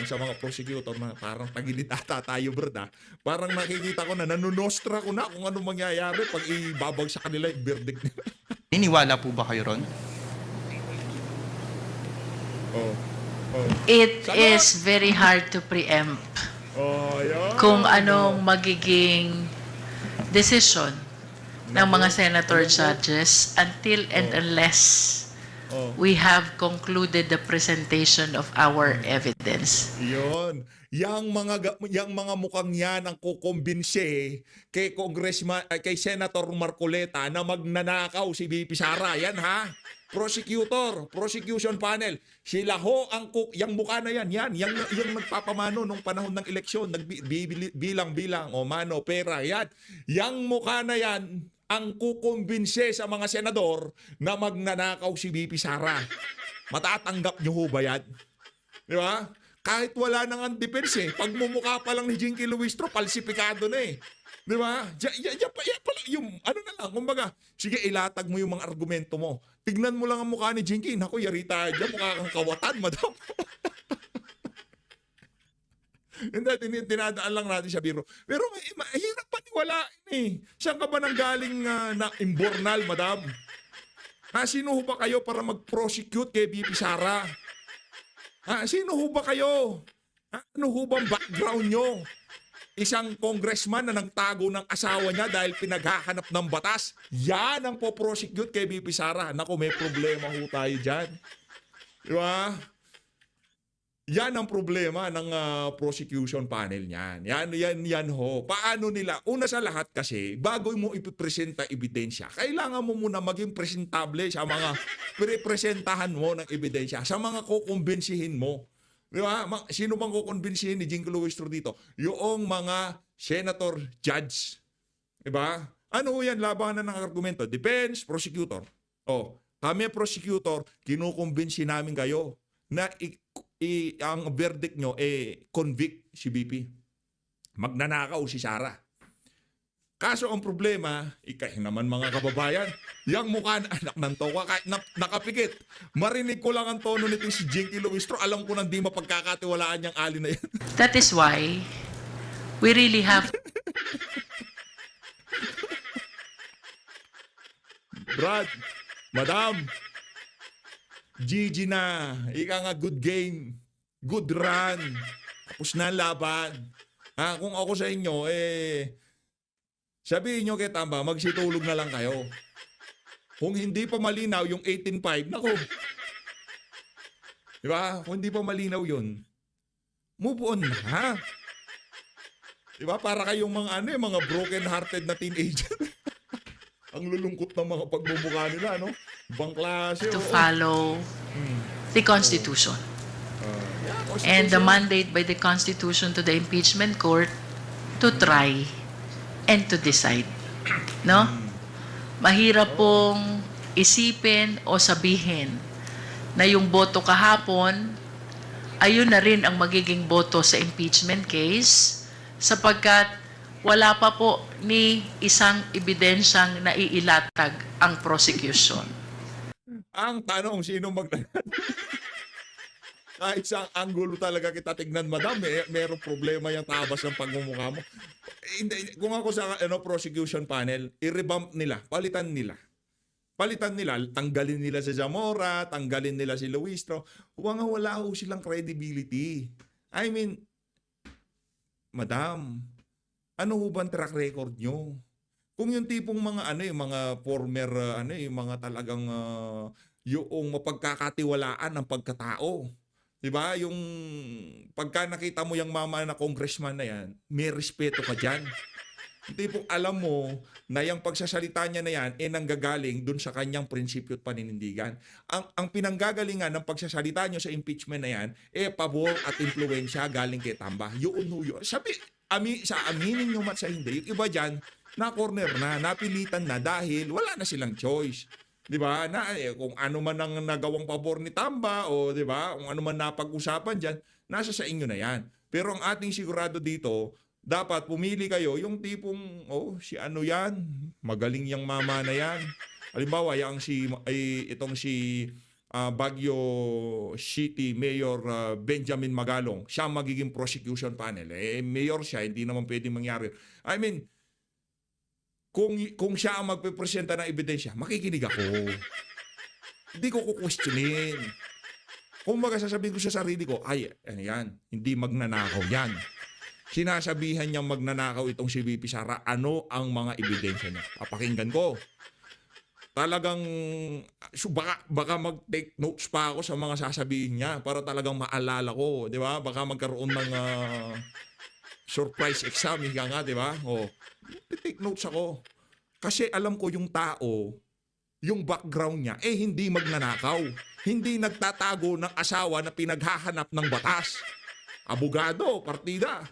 sa mga prosecutor na parang tagilid ata tayo, brad. Parang nakikita ko na nanunostra ko na kung ano mangyayari pag ibabagsak nila yung verdict nila. Iniwala po ba kayo ron? It Sagot! is very hard to preempt Yan. kung anong magiging decision ng mga senator judges until and unless we have concluded the presentation of our evidence. Yun. Yang mga mukhang yan ang kukumbinsi kay kay Senator Marcoleta na magnanakaw si VP Sara. Yan ha. Prosecution panel. Sila ho ang yang mukha na yan. Yung nagpapamano nung panahon ng eleksyon, bilang-bilang o mano, pera. Yan. Yang mukha na yan ang kukumbinsi sa mga senador na magnanakaw si VP Sara. Matatanggap nyo ho ba yan? Di ba? Kahit wala nang ang defense pagmumukha pa lang ni Jinky Luistro, falsifikado na Di ba? Yung na lang, kumbaga, sige ilatag mo yung mga argumento mo. Tignan mo lang ang mukha ni Jinky. Naku, yari tayo dyan, mukha kang kawatan, madam. Hindi, tinadaan lang natin siya biro. Pero mahirap paniwalain Saan ka ba nanggaling na imbornal, madam? Sino ho ba kayo para mag-prosecute kay VP Sara? Sino ho ba kayo? Ano ho bang background nyo? Isang congressman na nagtago ng asawa niya dahil pinaghahanap ng batas. Yan ang po-prosecute kay VP Sara. Naku, may problema ho tayo dyan. Di ba? Yan ang problema ng prosecution panel niyan. Yan ho. Paano nila? Una sa lahat kasi, bago mo ipipresenta ebidensya, kailangan mo muna maging presentable sa mga pirepresentahan mo ng ebidensya, sa mga kukumbinsihin mo. Di ba? Sino bang kukumbinsihin ni Jinky Luistro dito? Yung mga senator judge. Di ba? Ano yan? Labanan ng argumento. Defense, prosecutor. Kami prosecutor, kinukumbinsi namin kayo na ang verdict nyo convict si BP. Magnanakaw si Sara. Kaso ang problema, naman mga kababayan, yung mukha na anak ng toka, kahit nakapikit. Marinig ko lang ang tono nito si Jinky Luistro, alam ko nang di mapagkakatiwalaan yung ali na yan. That is why we really have Brad, madam, GG na. Ika nga, good game. Good run. Tapos na ang laban. Kung ako sa inyo, sabihin nyo kay Tamba, magsitulog na lang kayo. Kung hindi pa malinaw yung 18.5, nako. Diba? Kung hindi pa malinaw yun, move on na. Diba? Para kayong mga broken-hearted na teenager. Ang lulungkot ng mga pagmumukha nila, no? Ibang klase. to follow the Constitution. And the mandate by the Constitution to the impeachment court to try and to decide. No? Mahirap pong isipin o sabihin na yung boto kahapon, ayun na rin ang magiging boto sa impeachment case sapagkat wala pa po ni isang ebidensyang naiilatag ang prosecution. Ang tanong, sino kahit sa anggulo talaga kita tignan, madam, merong problema yung tabas ng pagmumukha mo. Kung ako sa prosecution panel, i-revamp nila, palitan nila, tanggalin nila si Zamora, tanggalin nila si Luistro. Wala ho silang credibility. I mean, madam, ano ho bang track record nyo? Kung yung tipong mga mga former yung mga talagang yung mapagkakatiwalaan ng pagkatao. 'Di ba? Yung pagka nakita mo yung mama na congressman na yan, may respeto ka diyan. Yung tipong alam mo na yung pagsasalita niya na yan nanggagaling dun sa kanyang prinsipyo at paninindigan. Ang pinanggagalingan ng pagsasalita niyo sa impeachment na yan, pabor at impluwensya galing kay Tamba. Yun. Sa aminin nyo mat sa hindi, yung iba dyan, na-corner na, napilitan na dahil wala na silang choice. Di ba? Kung ano man ang nagawang pabor ni Tamba o di ba, kung ano man napag-usapan dyan, nasa sa inyo na yan. Pero ang ating sigurado dito, Dapat pumili kayo yung tipong, si ano yan, magaling yung mama na yan. Halimbawa, itong si Baguio City Mayor Benjamin Magalong, siya magiging prosecution panel. Mayor siya, hindi naman pwedeng mangyari. I mean, kung siya ang magpipresenta ng ebidensya, makikinig ako. Hindi ko kukwestiyonin. Kung sasabihin ko sa sarili ko, ay, ano yan, hindi magnanakaw yan. Sinasabihan niyang magnanakaw itong si VP Sara, ano ang mga ebidensya niya? Papakinggan ko. Talagang, baka mag-take notes pa ako sa mga sasabihin niya para talagang maalala ko, di ba? Baka magkaroon ng surprise exam, higa nga, di ba? Take notes ako. Kasi alam ko yung tao, yung background niya, hindi magnanakaw. Hindi nagtatago ng asawa na pinaghahanap ng batas. Abogado, partida.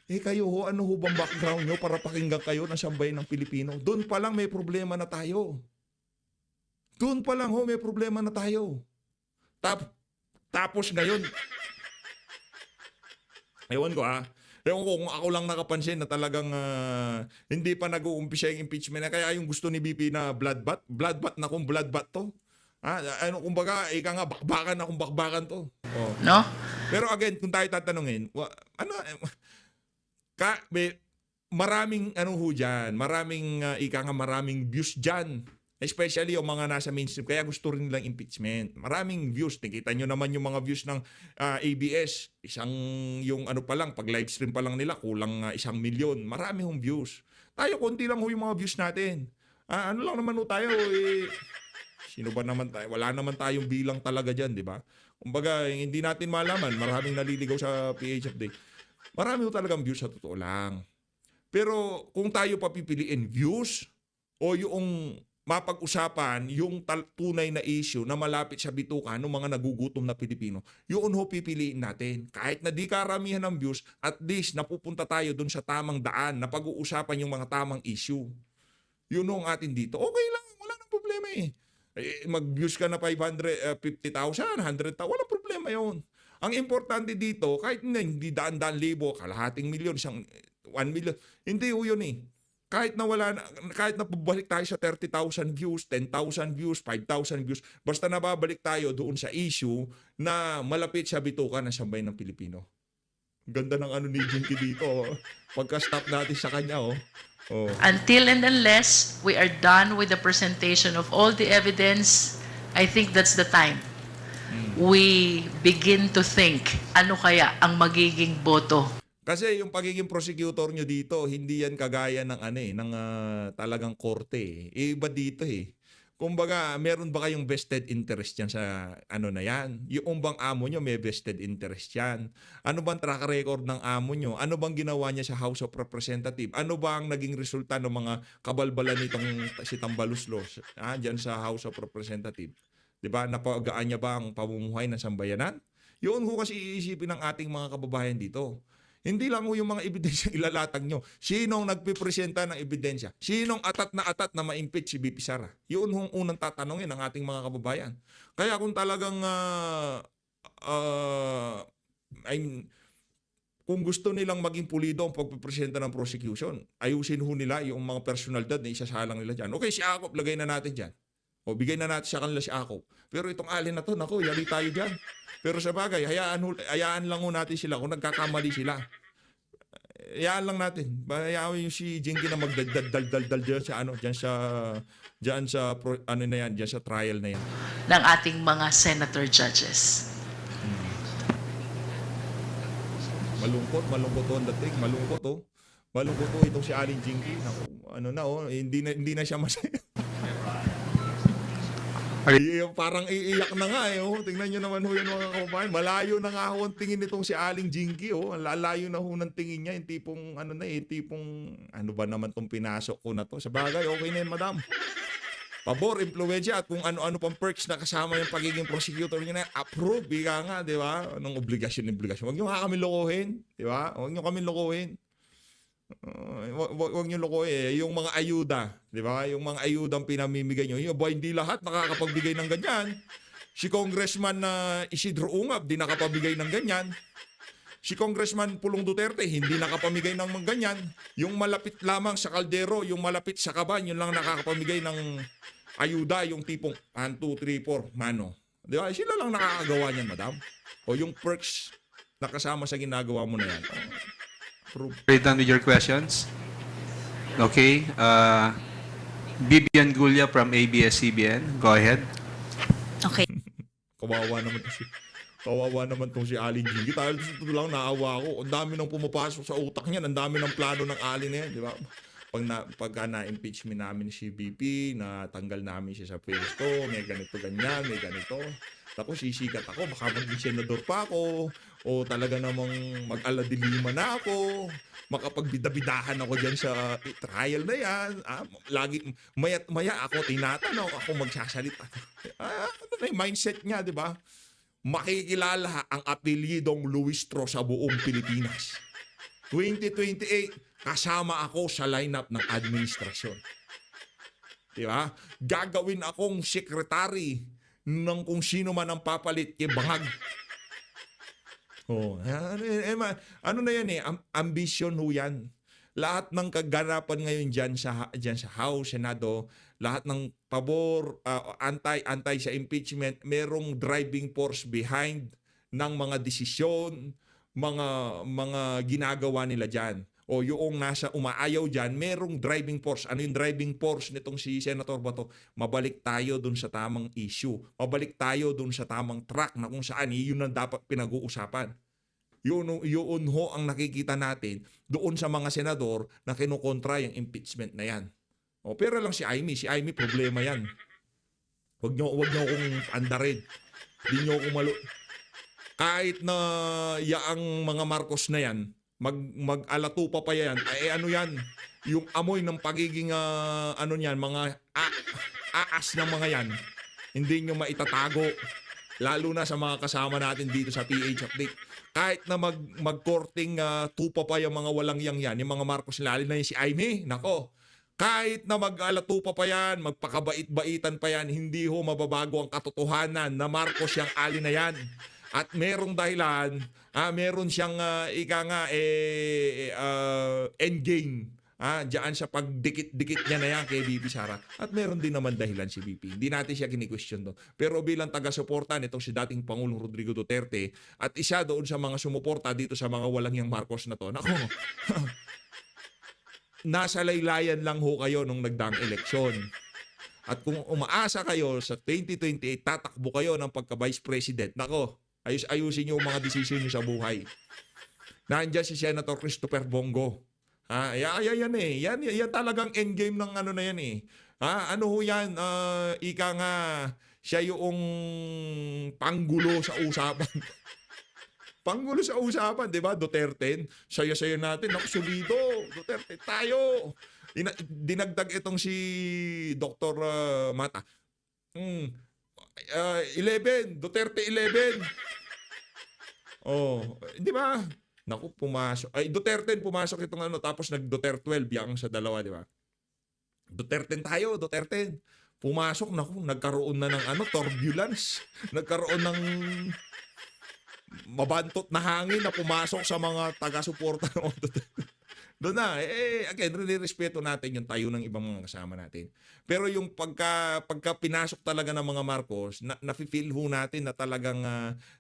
Kayo ano bang background nyo para pakinggan kayo ng sambayan ng Pilipino? Doon pa lang may problema na tayo. Doon pa lang may problema na tayo. Tapos ngayon, ewan ko kung ako lang nakapansin na talagang hindi pa nag-uumpisa yung impeachment na kaya yung gusto ni BP na bloodbath na kung bloodbath to. Kumbaga, ika nga, bakbakan to. No? Pero again, kung tayo tatanungin, maraming maraming views dyan. Especially yung mga nasa mainstream. Kaya gusto rin nilang impeachment. Maraming views. Nakita nyo naman yung mga views ng ABS. Pag live stream pa lang nila, kulang 1 milyon. Marami hong views. Tayo, konti lang yung mga views natin. Ano lang naman tayo, sino ba naman tayo? Wala naman tayong bilang talaga dyan, di ba? Kumbaga, hindi natin malaman. Maraming naliligaw sa PH Update. Marami talagang views sa totoo lang. Pero kung tayo papipiliin views o yung mapag-usapan yung tunay na issue na malapit sa bituka ng mga nagugutom na Pilipino, yun pipiliin natin. Kahit na di karamihan ng views, at least napupunta tayo dun sa tamang daan na pag-uusapan yung mga tamang issue. Yun ang atin dito. Okay lang, wala nang problema mag-views ka na 550,000, 100,000, walang problema yun. Ang importante dito, kahit hindi daan-daan libo, kalahating milyon, 1 million, hindi yun Kahit na pabalik tayo sa 30,000 views, 10,000 views, 5,000 views, basta nababalik tayo doon sa issue na malapit sa bituka ng sambayan ng Pilipino. Ganda ng ni Jinky dito. Pagka-stop natin sa kanya. Until and unless we are done with the presentation of all the evidence, I think that's the time we begin to think, ano kaya ang magiging boto? Kasi yung pagiging prosecutor nyo dito, hindi yan kagaya ng talagang korte. Iba dito Kumbaga, meron ba kayong vested interest yan sa na yan? Yung bang amo nyo may vested interest yan? Ano bang track record ng amo nyo? Ano bang ginawa niya sa House of Representatives? Ano ba ang naging resulta ng mga kabalbalan nitong si Tambaluslos dyan sa House of Representatives? Diba? Napagaan niya ba ang pamumuhay ng sambayanan? Yun kasi iisipin ng ating mga kababayan dito. Hindi lang yung mga ebidensya ilalatag nyo. Sinong nagpipresenta ng ebidensya? Sinong atat na ma-impeach si BP Sara? Yun yung unang tatanungin ng ating mga kababayan. Kaya kung talagang kung gusto nilang maging pulido ang pagpipresenta ng prosecution, ayusin nila yung mga personalidad na isasalang nila dyan. Okay, si Akop, lagay na natin dyan. O bigay na natin sa kanila si Akop. Pero itong alin na to, yari tayo dyan. Pero sa bagay, hayaan lang natin sila kung nagkakamali sila. Hayaan lang natin. Hayaan yung si Jinky na magdaldal dyan sa trial na yan. Ng ating mga senator judges. Malungkot ang dating. Malungkot itong si Alin Jinky. Hindi na siya masaya. Parang iiyak na nga Tingnan nyo naman yan mga kababayan. Malayo na nga ang tingin nitong si Aling Jinky Lalayo na ng tingin niya. Yung tipong ano ba naman tong pinasok ko na to. Sa bagay, okay na yun, madam. Pabor, impluwensya at kung ano-ano pang perks na kasama yung pagiging prosecutor niya na approve. Ika nga, di ba? Anong obligasyon. Huwag nyo kami lokohin. Di ba? Huwag nyo kami lokohin. Huwag nyo loko yung mga ayuda, di ba? Yung mga ayudang pinamimigay nyo, hindi lahat nakakapagbigay ng ganyan. Si Congressman Isidro Ungab, di nakapabigay ng ganyan. Si Congressman Pulong Duterte, hindi nakapamigay ng mga ganyan. Yung malapit lamang sa kaldero, yung malapit sa kaban, yun lang nakakapamigay ng ayuda, yung tipong 1, 2, 3, 4, mano. Di ba? Sila lang nakakagawa niyan, madam. O yung perks na kasama sa ginagawa mo na yan. Approve. We're done with your questions. Okay. Bibian Gulia from ABS-CBN. Go ahead. Okay. Kawawa naman tong si Alin Jingy. Dahil ito lang naawa ko. Ang dami nang pumapasok sa utak niyan. Ang dami ng plano ng Alin na yan. Di ba? Pagka na-impeachment namin si BP, natanggal namin siya sa pwesto, may ganito ganyan, may ganito. Ako, sisikat ako, baka maging senador pa ako, o talaga namang mag-aladilima na ako, makapagbidabidahan ako dyan sa trial na yan. Lagi, maya ako tinatanong, ako magsasalita. Ano na yung mindset niya, di ba? Makikilala ang apelyidong Luistro sa buong Pilipinas. 2028, kasama ako sa lineup ng administrasyon. Di ba? Gagawin akong secretary ng kung sino man ang papalit kay Bangag. Ano na yan ambition ho yan. Lahat ng kaganapan ngayon dyan sa House, Senado, lahat ng pabor, anti sa impeachment, merong driving force behind ng mga desisyon, mga ginagawa nila dyan. O yung nasa umaayaw dyan, merong driving force. Ano yung driving force nitong si Senator Bato? Mabalik tayo dun sa tamang issue. Mabalik tayo dun sa tamang track na kung saan yun ang dapat pinag-uusapan. Yun ho ang nakikita natin doon sa mga senador na kinukontra yung impeachment na yan. O, pero lang si Amy problema yan. Huwag nyo akong andarin. Di nyo akong kahit na yaang mga Marcos na yan, mag-alatupa pa yan, ano yan, yung amoy ng pagiging, mga aas ng mga yan, hindi nyo maitatago, lalo na sa mga kasama natin dito sa PH Update. Kahit na mag-courting tupa pa yung mga walang yan, yung mga Marcos lalo na yung si Aimee, nako, kahit na mag-alatupa pa yan, magpakabait-baitan pa yan, hindi ho mababago ang katotohanan na Marcos yung ali na yan. At merong dahilan, meron siyang endgame diyan sa pagdikit-dikit niya na yan kay BP Sara. At meron din naman dahilan si BP. Hindi natin siya kini-question doon. Pero bilang taga-suporta nitong si dating Pangulong Rodrigo Duterte at isa doon sa mga sumuporta dito sa mga walang yang Marcos na to, nako, nasa laylayan lang ho kayo nung nagdaang eleksyon. At kung umaasa kayo sa 2028, tatakbo kayo ng pagka-vice president, nako, ayusin nyo mga desisyon nyo sa buhay. Nandiyan si Senator Christopher Bongo. Yan yan talagang endgame ng ano na yan eh. Ano ho yan? Ika nga, siya yung panggulo sa usapan. Panggulo sa usapan, di ba? Duterte, saya-saya natin. Solido, Duterte, tayo. Dinagdag itong si Dr. Mata. 11, Duterte 11. Di ba? Naku, pumasok. Duterte pumasok itong tapos nag-Duterte 12 yang sa dalawa, di ba? Duterte tayo, Duterte. Pumasok, naku, nagkaroon na ng turbulence. Nagkaroon ng mabantot na hangin na pumasok sa mga taga-suporta ng Duterte. Doon na, again, respeto natin yung tayo ng ibang mga kasama natin. Pero yung pagka pinasok talaga ng mga Marcos, nafe-feel ho natin na talagang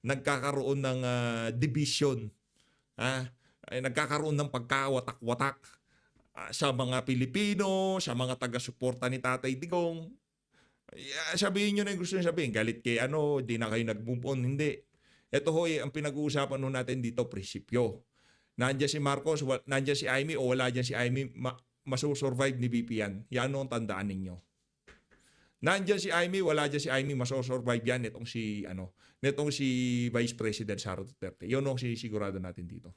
nagkakaroon ng division. Nagkakaroon ng pagkawatak-watak sa mga Pilipino, sa mga taga-suporta ni Tatay Digong. Sabihin nyo na yung gusto nyo sabihin, galit kay di na kayo nag-move on. Hindi. Ito ho, ang pinag-uusapan ho natin dito, prinsipyo. Nandiyan si Marcos, nandiyan si Aimee o wala dyan si Aimee, masusurvive ni BP yan. Yan ang tandaan ninyo. Nandiyan si Aimee, wala dyan si Aimee, masusurvive yan nitong si Vice President Sara Duterte. Yun ang sinisigurado natin dito.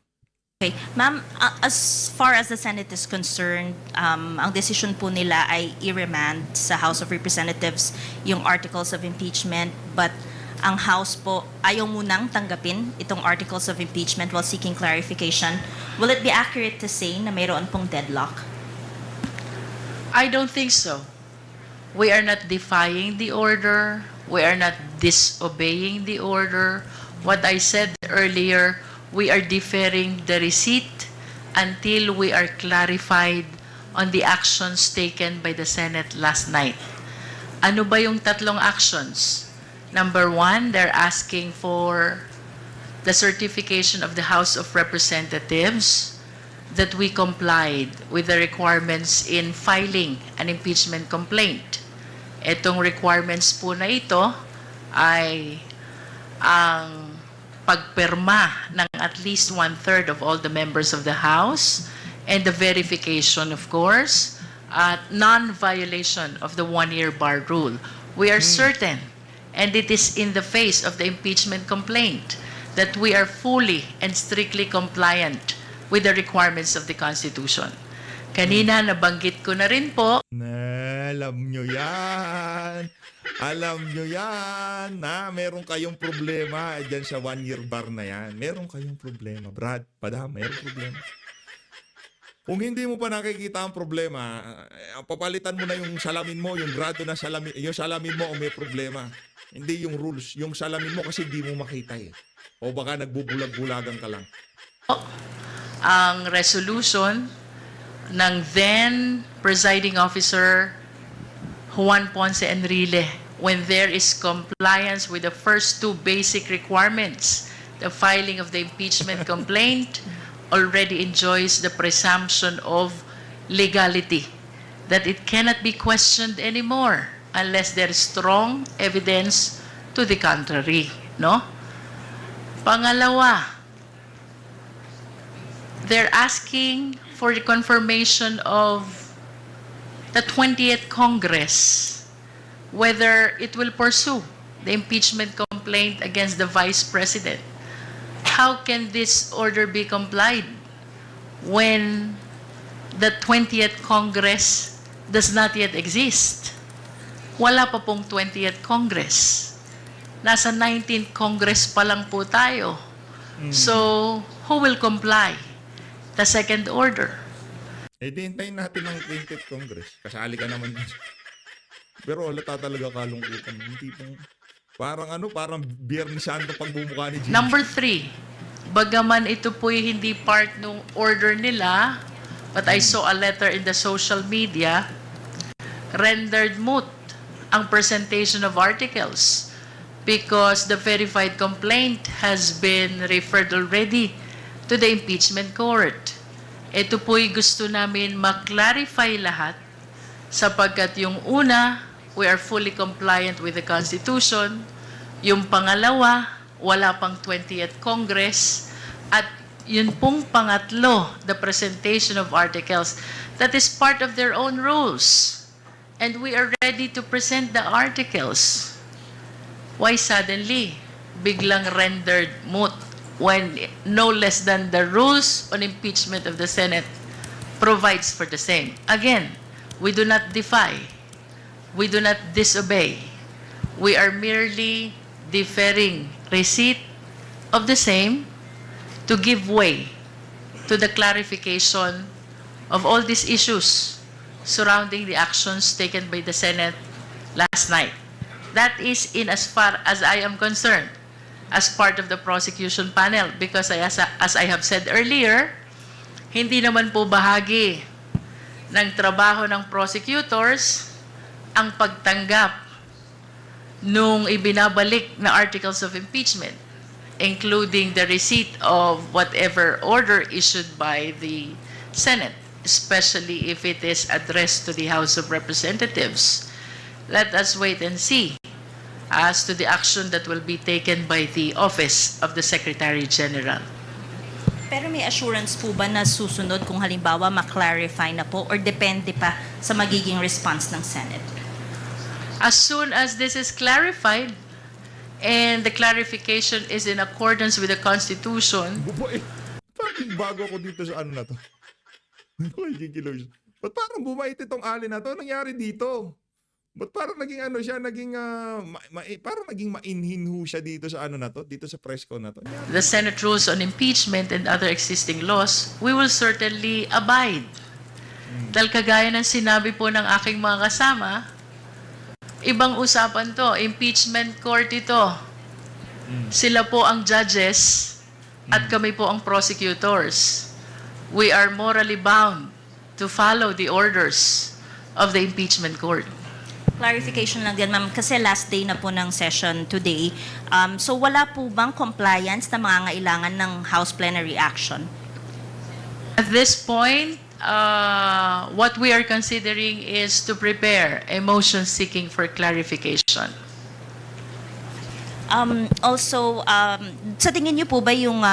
Okay. Ma'am, as far as the Senate is concerned, ang decision po nila ay i-remand sa House of Representatives yung articles of impeachment, but ang House po ayaw munang tanggapin itong articles of impeachment while seeking clarification. Will it be accurate to say na mayroon pong deadlock? I don't think so. We are not defying the order. We are not disobeying the order. What I said earlier we are deferring the receipt until we are clarified on the actions taken by the Senate last night. Ano ba yung tatlong actions? Number one, they're asking for the certification of the House of Representatives that we complied with the requirements in filing an impeachment complaint. Itong requirements po na ito ay ang pagpirma ng at least 1/3 of all the members of the House and the verification, of course, at non-violation of the one-year bar rule. We are certain, and it is in the face of the impeachment complaint, that we are fully and strictly compliant with the requirements of the Constitution. Kanina, nabanggit ko na rin po. Alam nyo yan. Alam nyo yan. Meron kayong problema dyan sa one-year bar na yan. Meron kayong problema. Brad, Padam, meron problema. Kung hindi mo pa nakikita ang problema, papalitan mo na yung salamin mo, yung grado na salamin, yung salamin mo o may problema. Hindi yung rules, yung salamin mo kasi hindi mo makita eh. O baka nagbubulag-bulagan ka lang. Ang resolution ng then presiding officer Juan Ponce Enrile, when there is compliance with the first two basic requirements, the filing of the impeachment complaint already enjoys the presumption of legality, that it cannot be questioned anymore unless there is strong evidence to the contrary, no? Pangalawa, they're asking for the confirmation of the 20th Congress, whether it will pursue the impeachment complaint against the Vice President. How can this order be complied when the 20th Congress does not yet exist? Wala pa pong 20th Congress. Nasa 19th Congress pa lang po tayo. So, who will comply? The second order. Hintayin natin ng 20th Congress. Kasali ka naman. Pero halata talaga kalungkutan. Hindi pong, parang Biyernes Santo pagbumuka ni Jesus. Number 3, bagaman ito po'y hindi part ng order nila, but I saw a letter in the social media, rendered moot ang presentation of articles because the verified complaint has been referred already to the impeachment court. Ito po'y gusto namin maklarify lahat sapagkat yung una, we are fully compliant with the Constitution. Yung pangalawa, wala pang 20th Congress. At yun pong pangatlo, the presentation of articles, that is part of their own rules. And we are ready to present the articles. Why suddenly, biglang rendered moot when no less than the rules on impeachment of the Senate provides for the same? Again, we do not defy. We do not disobey. We are merely deferring receipt of the same to give way to the clarification of all these issues surrounding the actions taken by the Senate last night. That is in as far as I am concerned, as part of the prosecution panel, because as I have said earlier, hindi naman po bahagi ng trabaho ng prosecutors ang pagtanggap nung ibinabalik na articles of impeachment, including the receipt of whatever order issued by the Senate, especially if it is addressed to the House of Representatives. Let us wait and see as to the action that will be taken by the Office of the Secretary General. Pero may assurance po ba na susunod kung halimbawa ma-clarify na po or depende pa sa magiging response ng Senate? As soon as this is clarified and the clarification is in accordance with the Constitution. Parang bago ako dito sa ano na to. Ba't parang bumait itong alin na to? Nangyari dito? Ba't parang naging ano siya, parang naging mainhin ho siya dito sa ano na to, dito sa press con na to. The Senate rules on impeachment and other existing laws, we will certainly abide. Dahil kagaya ng sinabi po ng aking mga kasama, ibang usapan to, impeachment court ito. Sila po ang judges at kami po ang prosecutors. We are morally bound to follow the orders of the impeachment court. Clarification lang din, ma'am, kasi last day na po ng session today. So wala po bang compliance na mangangailangan ng House plenary action? At this point, what we are considering is to prepare a motion seeking for clarification. Also, sa tingin niyo po ba yung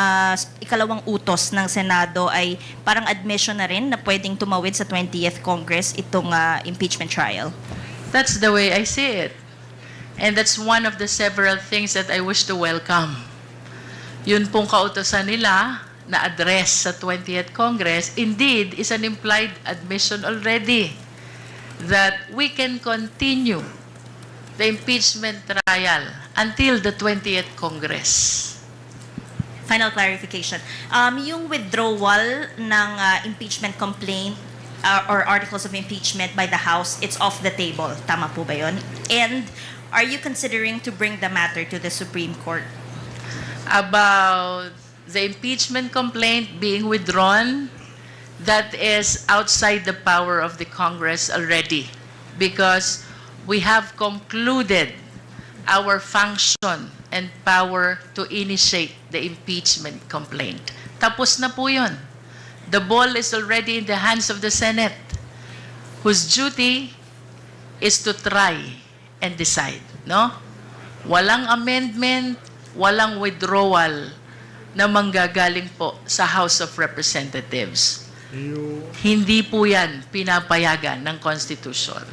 ikalawang utos ng Senado ay parang admission na rin na pwedeng tumawid sa 20th Congress itong impeachment trial? That's the way I see it. And that's one of the several things that I wish to welcome. Yun pong kautosan nila na address sa 20th Congress, indeed, is an implied admission already that we can continue the impeachment trial until the 20th Congress. Final clarification. Yung withdrawal ng impeachment complaint or articles of impeachment by the House, it's off the table. Tama po ba yun? And are you considering to bring the matter to the Supreme Court? About the impeachment complaint being withdrawn, that is outside the power of the Congress already, because we have concluded our function and power to initiate the impeachment complaint. Tapos na po yun. The ball is already in the hands of the Senate, whose duty is to try and decide, no? Walang amendment, walang withdrawal na manggagaling po sa House of Representatives. Hindi po yan pinapayagan ng Constitution.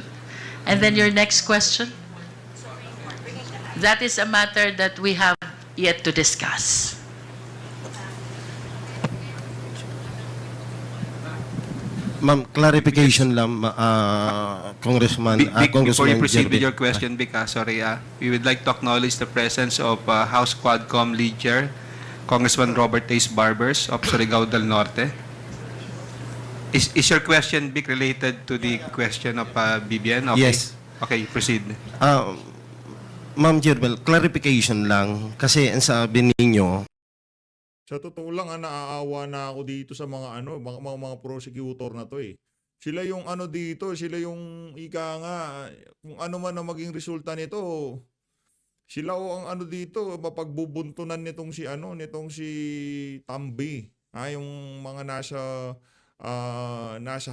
And then your next question? That is a matter that we have yet to discuss. Ma'am, clarification lang, Congressman. Before you Congressman proceed with Jerby. your question, because we would like to acknowledge the presence of House Quadcom Lead Chair, Congressman Robert Ace Barbers of Surigao del Norte. Is your question, Vic, related to the question of BBN? Okay. Yes. Okay, proceed. Ma'am Jerbel, clarification lang. Kasi ang sabi ninyo, Sa totoo lang, naaawa na ako dito sa mga mga prosecutor na to eh. Sila yung dito, sila yung ika nga, kung ano man ang maging resulta nito, sila o ang dito, mapagbubuntunan nitong si Tambi. Yung mga nasa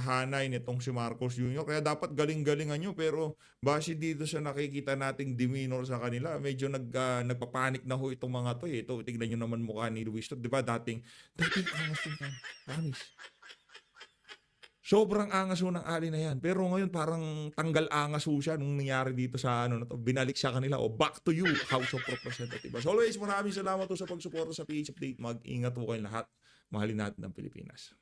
hanay nitong si Marcos Jr. Kaya dapat galing-galingan nyo, pero base dito sa nakikita nating demeanor sa kanila, medyo nagpapanik na ho itong mga to eh. Ito, tignan nyo naman mukha ni Luis to. Diba dating angas yung promise. Sobrang angas ho ng ali na yan. Pero ngayon parang tanggal angas ho siya nung nangyari dito sa na to. Binalik siya kanila. Back to you, House of Representatives. As always, maraming salamat po sa pagsuporta sa PH Update. Mag-ingat po kayong lahat. Mahalin natin ang Pilipinas.